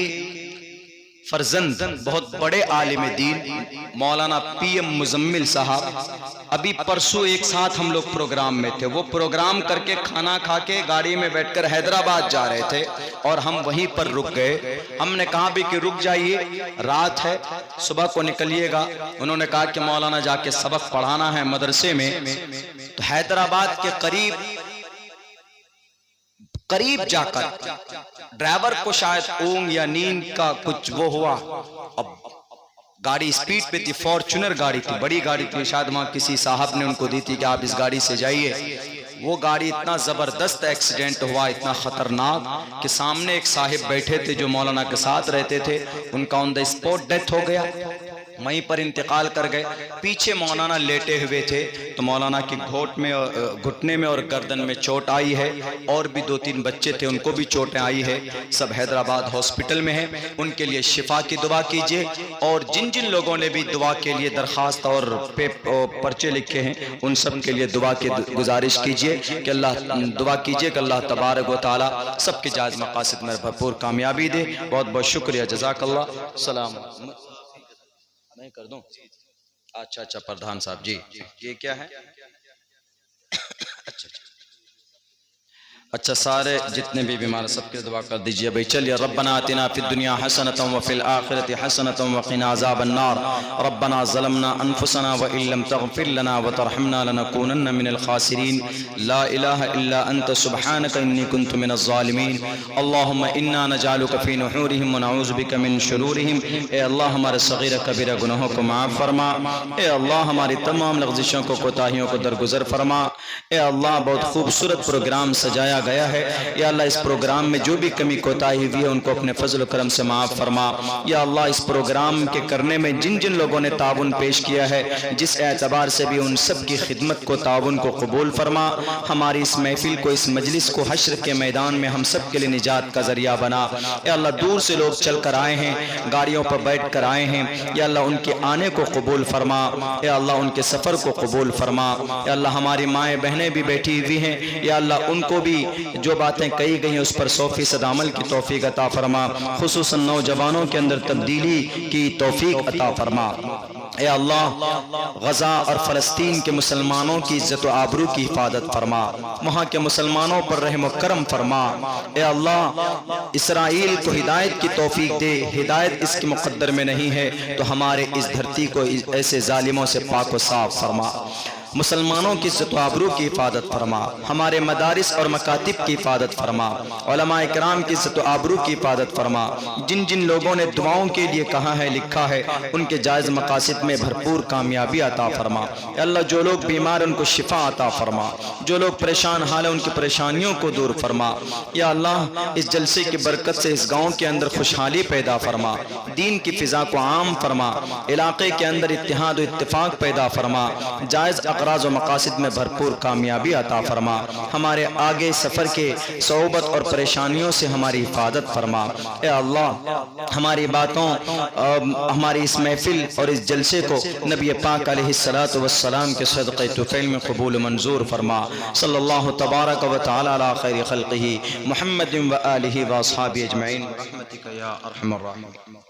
فرزند، بہت بڑے عالم دین مولانا پی ایم مزمل صاحب، ابھی پرسوں ایک ساتھ ہم لوگ پروگرام میں تھے، وہ پروگرام کر کے کھانا کھا کے گاڑی میں بیٹھ کر حیدرآباد جا رہے تھے، اور ہم وہیں پر رک گئے۔ ہم نے کہا بھی کہ رک جائیے، رات ہے، صبح کو نکلیے گا۔ انہوں نے کہا کہ مولانا جا کے سبق پڑھانا ہے مدرسے میں، تو حیدرآباد کے قریب جا کر ڈرائیور کو شاید اونگ یا نیند کا کچھ وہ ہوا، اب گاڑی سپیڈ پہ تھی، فارچونر گاڑی تھی، بڑی گاڑی تھی، شاید وہاں کسی صاحب نے ان کو دی تھی کہ آپ اس گاڑی سے جائیے۔ وہ گاڑی اتنا زبردست ایکسیڈنٹ ہوا، اتنا خطرناک کہ سامنے ایک صاحب بیٹھے تھے جو مولانا کے ساتھ رہتے تھے، ان کا آن دا اسپاٹ ڈیتھ ہو گیا، وہیں پر انتقال کر گئے۔ پیچھے مولانا لیٹے ہوئے تھے، تو مولانا کی گھٹنے میں اور گردن میں چوٹ آئی ہے، اور بھی 2-3 بچے تھے ان کو بھی چوٹیں آئی ہے، سب حیدرآباد ہاسپٹل میں ہیں، ان کے لیے شفا کی دعا کیجئے، اور جن جن لوگوں نے بھی دعا کے لیے درخواست اور پرچے لکھے ہیں ان سب کے لیے دعا کی گزارش کیجئے کہ اللہ دعا کیجئے کہ اللہ تبارک و تعالی سب کے جائز مقاصد میں بھرپور کامیابی دے۔ بہت بہت شکریہ، جزاک اللہ۔ سلام میں کر دوں؟ اچھا پردھان صاحب جی، یہ کیا ہے؟ اچھا اچھا سارے جتنے بھی بیمار سب کے دعا کر دیجئے بھائی چلیے ربنا آتنا فی الدنیا حسنۃ وفی الآخرۃ حسنۃ وقنا عذاب النار ربنا ظلمنا انفسنا وان لم تغفر لنا وترحمنا لنكونن من الخاسرین لا الہ الا انت سبحانک انی کنت من الظالمین اللہم انا نجعلک فی نحورہم ونعوذ بک من شرورہم اے اللہ ہمارے صغیر کبیرہ گناہوں کو معاف فرما اے اللہ ہماری تمام لغزشوں کو کوتاہیوں کو درگزر فرما اے اللہ بہت خوبصورت پروگرام سجایا گیا ہے یا اللہ اس پروگرام میں جو بھی کمی کوتاہی ہوئی ہے ان کو اپنے فضل و کرم سے معاف فرما یا اللہ اس پروگرام کے کرنے میں جن جن لوگوں نے تعاون پیش کیا ہے جس اعتبار سے بھی ان سب کی خدمت کو تعاون کو قبول فرما ہماری اس محفل کو اس مجلس کو حشر کے میدان میں ہم سب کے لیے نجات کا ذریعہ بنا یا اللہ دور سے لوگ چل کر آئے ہیں گاڑیوں پر بیٹھ کر آئے ہیں یا اللہ ان کے آنے کو قبول فرما یا اللہ ان کے سفر کو قبول فرما یا اللہ ہماری مائیں بہنیں بھی بیٹھی ہوئی ہیں یا اللہ ان کو بھی جو باتیں کہی گئی ہیں اس پر 100% عمل کی توفیق عطا فرما خصوصاً نوجوانوں کے اندر تبدیلی کی توفیق عطا فرما اے اللہ غزہ اور فلسطین کے مسلمانوں کی عزت و آبرو کی حفاظت فرما وہاں کے مسلمانوں پر رحم و کرم فرما اے اللہ اسرائیل کو ہدایت کی توفیق دے ہدایت اس کے مقدر میں نہیں ہے تو ہمارے اس دھرتی کو ایسے ظالموں سے پاک و صاف فرما مسلمانوں کی عزت و آبرو کی حفاظت فرما ہمارے مدارس اور مکاتب کی حفاظت فرما علماء کرام کی عزت و آبرو کی حفاظت فرما جن جن لوگوں نے دعاؤں کے لیے کہا ہے لکھا ہے ان کے جائز مقاصد میں بھرپور کامیابی عطا فرما اے اللہ جو لوگ بیمار ان کو شفا عطا فرما جو لوگ پریشان حال ہیں ان کی پریشانیوں کو دور فرما یا اللہ اس جلسے کی برکت سے اس گاؤں کے اندر خوشحالی پیدا فرما دین کی فضا کو عام فرما علاقے کے اندر اتحاد و اتفاق پیدا فرما جائز اقراض و مقاصد میں بھرپور کامیابی عطا فرما ہمارے آگے سفر کے صعوبت اور پریشانیوں سے ہماری حفاظت فرما اے اللہ ہماری باتوں ہماری اس محفل اور اس جلسے کو نبی پاک علیہ الصلوۃ والسلام کے صدقہ طفیل میں قبول منظور فرما صلی اللہ تبارک و تعالی علی خیر خلقہ محمد و آلہ و اصحابہ اجمعین برحمتک یا ارحم الراحمین